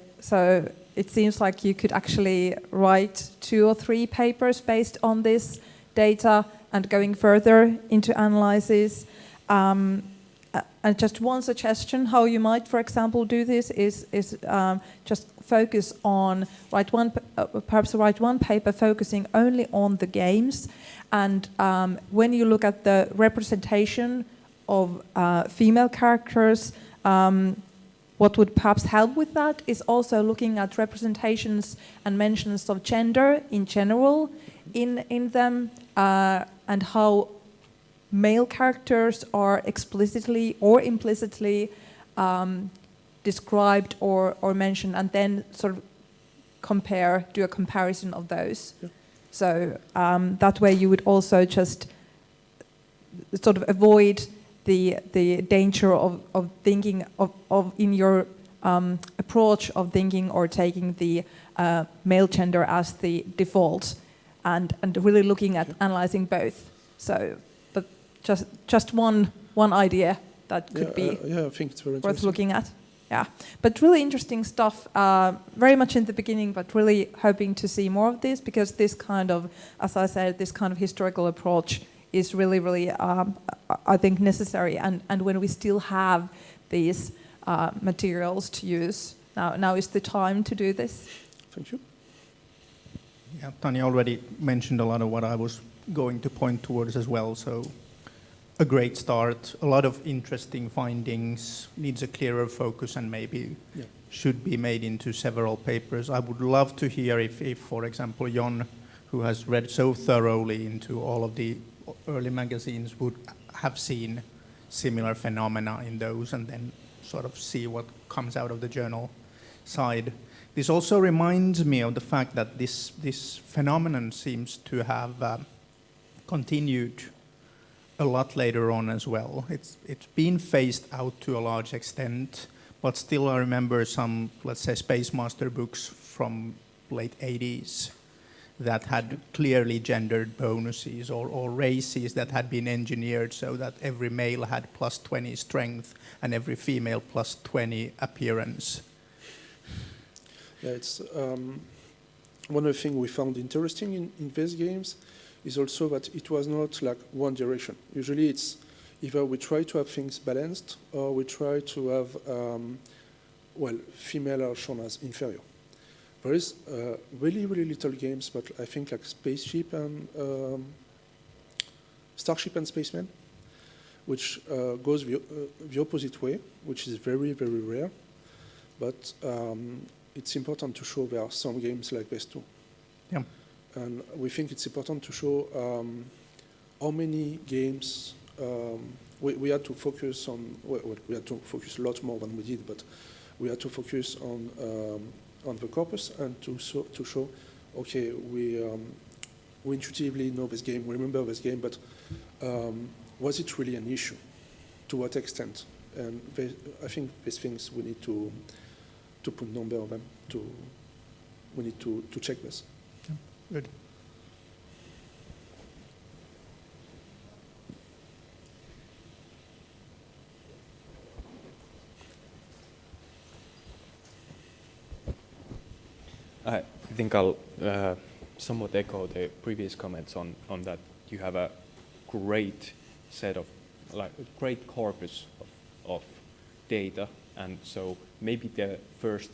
it seems like you could actually write 2 or 3 papers based on this data and going further into analysis. And just one suggestion how you might, for example, do this is just focus on perhaps write one paper focusing only on the games, and when you look at the representation of female characters, what would perhaps help with that is also looking at representations and mentions of gender in general in them, and how male characters are explicitly or implicitly described or mentioned, and then sort of do a comparison of those. Yeah. So that way you would also just sort of avoid the danger of thinking of in your approach of thinking or taking the male gender as the default, and really looking at analyzing both. So, but just one idea that could be I think it's very worth looking at. Yeah, but really interesting stuff. Very much in the beginning, but really hoping to see more of this, because this kind of, as I said, this kind of historical approach is really, really, I think, necessary. And when we still have these materials to use, now is the time to do this. Thank you. Yeah, Tanya already mentioned a lot of what I was going to point towards as well. So a great start, a lot of interesting findings, needs a clearer focus, and maybe should be made into several papers. I would love to hear if for example, Jon, who has read so thoroughly into all of the early magazines, would have seen similar phenomena in those, and then sort of see what comes out of the journal side. This also reminds me of the fact that this phenomenon seems to have continued a lot later on as well. It's been phased out to a large extent, but still I remember some, let's say, Space Master books from late 80s that had clearly gendered bonuses, or races that had been engineered so that every male had plus 20 strength and every female plus 20 appearance. Yeah, it's one of the things we found interesting in these games is also that it was not like one direction. Usually it's either we try to have things balanced, or we try to have, female are shown as inferior. There is really, really little games, but I think like Spaceship and Starship and Spaceman, which goes the opposite way, which is very, very rare. But it's important to show there are some games like this too. Yeah. And we think it's important to show how many games we had to focus on. We had to focus a lot more than we did, but we had to focus on the corpus and to show, okay, we intuitively know this game, we remember this game, but was it really an issue? To what extent? And I think these things we need to put number of them. We need to check this. Yeah. Good. Hi. I think I'll somewhat echo the previous comments on that. You have a great set of, like, a great corpus of data, and so maybe the first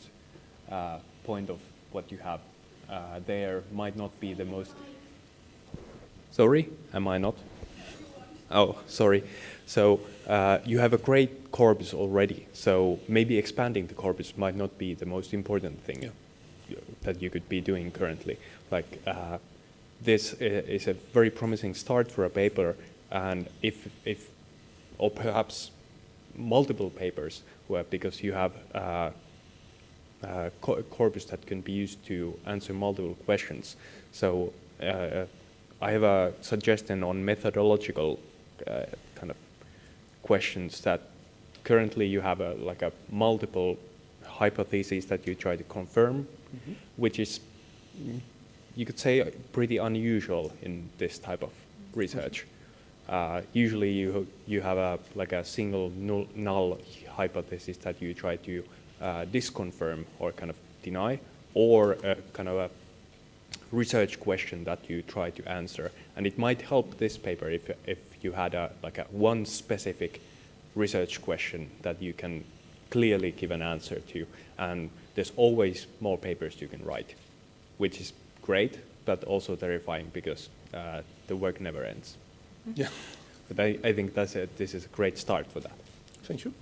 point of what you have there might not be the most. Sorry, am I not? Oh, sorry. So you have a great corpus already, so maybe expanding the corpus might not be the most important thing that you could be doing currently. Like, this is a very promising start for a paper, and if or perhaps multiple papers, because you have corpus that can be used to answer multiple questions. So I have a suggestion on methodological kind of questions that currently you have like a multiple hypotheses that you try to confirm, which is, you could say, pretty unusual in this type of research. Usually you have a single null hypothesis that you try to disconfirm or kind of deny, or a kind of a research question that you try to answer. And it might help this paper if you had a one specific research question that you can clearly give an answer to. And there's always more papers you can write, which is great, but also terrifying because the work never ends. Yeah. But I think this is a great start for that. Thank you.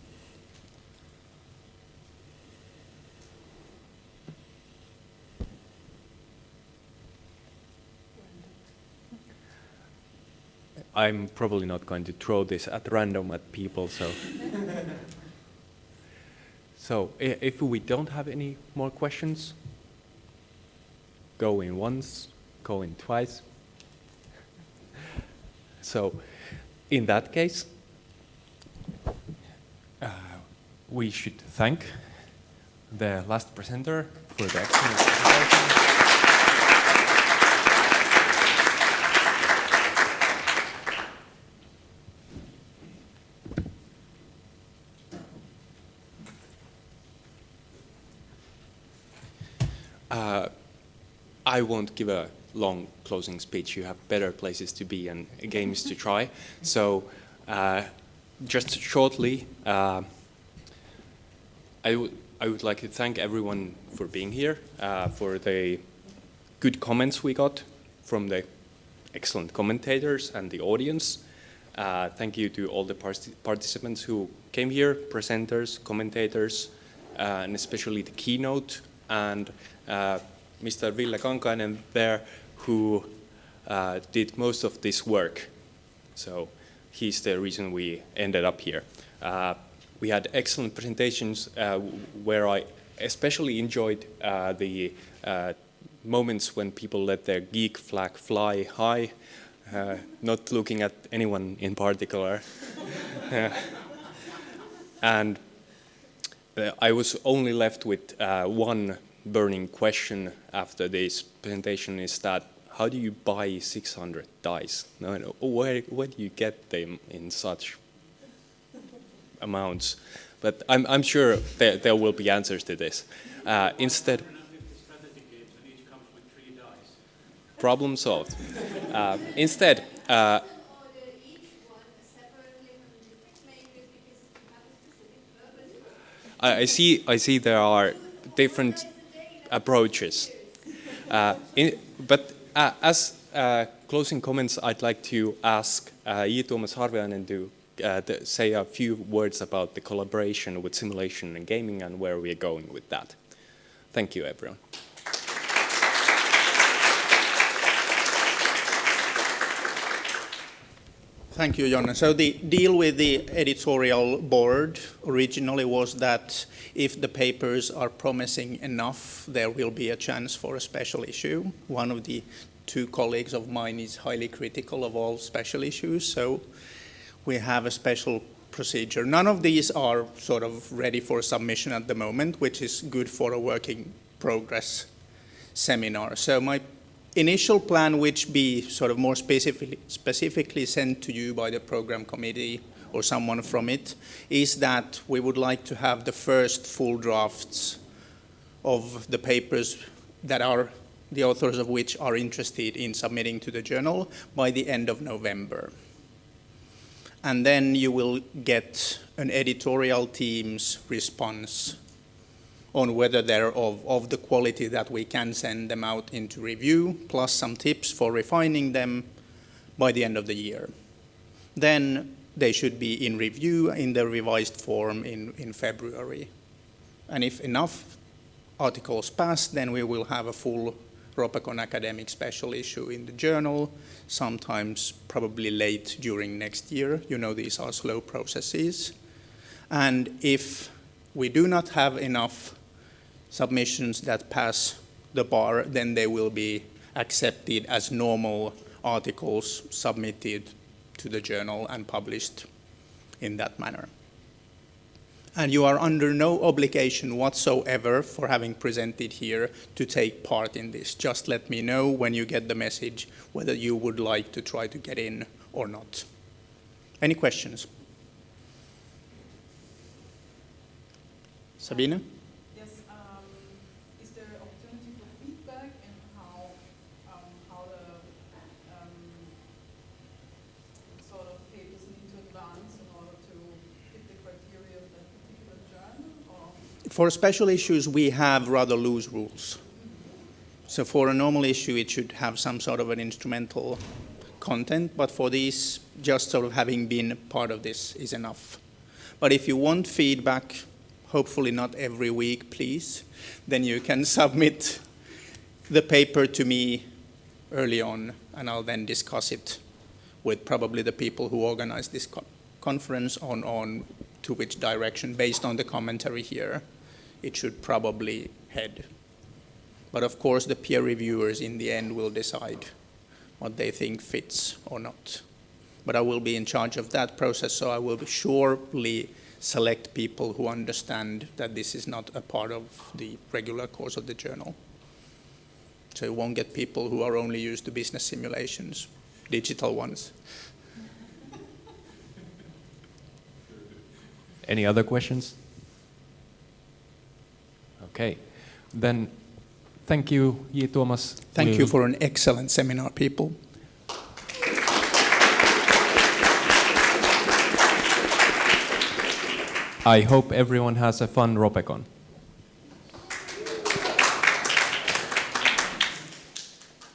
I'm probably not going to throw this at random at people, so. So if we don't have any more questions, go in once, go in twice. So in that case, we should thank the last presenter for the excellent presentation. I won't give a long closing speech. You have better places to be and games to try. So just shortly, I would like to thank everyone for being here, for the good comments we got from the excellent commentators and the audience. Thank you to all the participants who came here, presenters, commentators, and especially the keynote, and Mr. Ville Kankainen there, who did most of this work. So he's the reason we ended up here. We had excellent presentations where I especially enjoyed the moments when people let their geek flag fly high, not looking at anyone in particular. And I was only left with one burning question after this presentation, is that how do you buy 600 dice? No, where do you get them in such amounts? But I'm sure there will be answers to this. Instead, problem solved. Instead, I see there are different approaches. But as closing comments, I'd like to ask Tuomas Harviainen to say a few words about the collaboration with simulation and gaming and where we're going with that. Thank you, everyone. Thank you, Jonna. So the deal with the editorial board originally was that if the papers are promising enough, there will be a chance for a special issue. One of the two colleagues of mine is highly critical of all special issues, so we have a special procedure. None of these are sort of ready for submission at the moment, which is good for a working progress seminar. So my initial plan, which be sort of more specifically sent to you by the program committee or someone from it, is that we would like to have the first full drafts of the papers that are the authors of which are interested in submitting to the journal by the end of November. And then you will get an editorial team's response on whether they're of the quality that we can send them out into review, plus some tips for refining them by the end of the year. Then they should be in review in the revised form in February. And if enough articles pass, then we will have a full Ropecon academic special issue in the journal, sometimes probably late during next year. You know, these are slow processes. And if we do not have enough submissions that pass the bar, then they will be accepted as normal articles submitted to the journal and published in that manner. And you are under no obligation whatsoever for having presented here to take part in this. Just let me know when you get the message whether you would like to try to get in or not. Any questions? Sabine? Yes, is there opportunity for feedback and how the sort of papers need to advance in order to fit the criteria of that particular journal? Or? For special issues, we have rather loose rules. So for a normal issue, it should have some sort of an instrumental content, but for these, just sort of having been part of this is enough. But if you want feedback, hopefully not every week, please, then you can submit the paper to me early on, and I'll then discuss it with probably the people who organize this conference on to which direction, based on the commentary here, it should probably head. But of course, the peer reviewers in the end will decide what they think fits or not. But I will be in charge of that process, so I will surely select people who understand that this is not a part of the regular course of the journal. So you won't get people who are only used to business simulations, digital ones. Any other questions? Okay, then thank you, J. Tuomas. Thank you for an excellent seminar, people. I hope everyone has a fun Ropecon.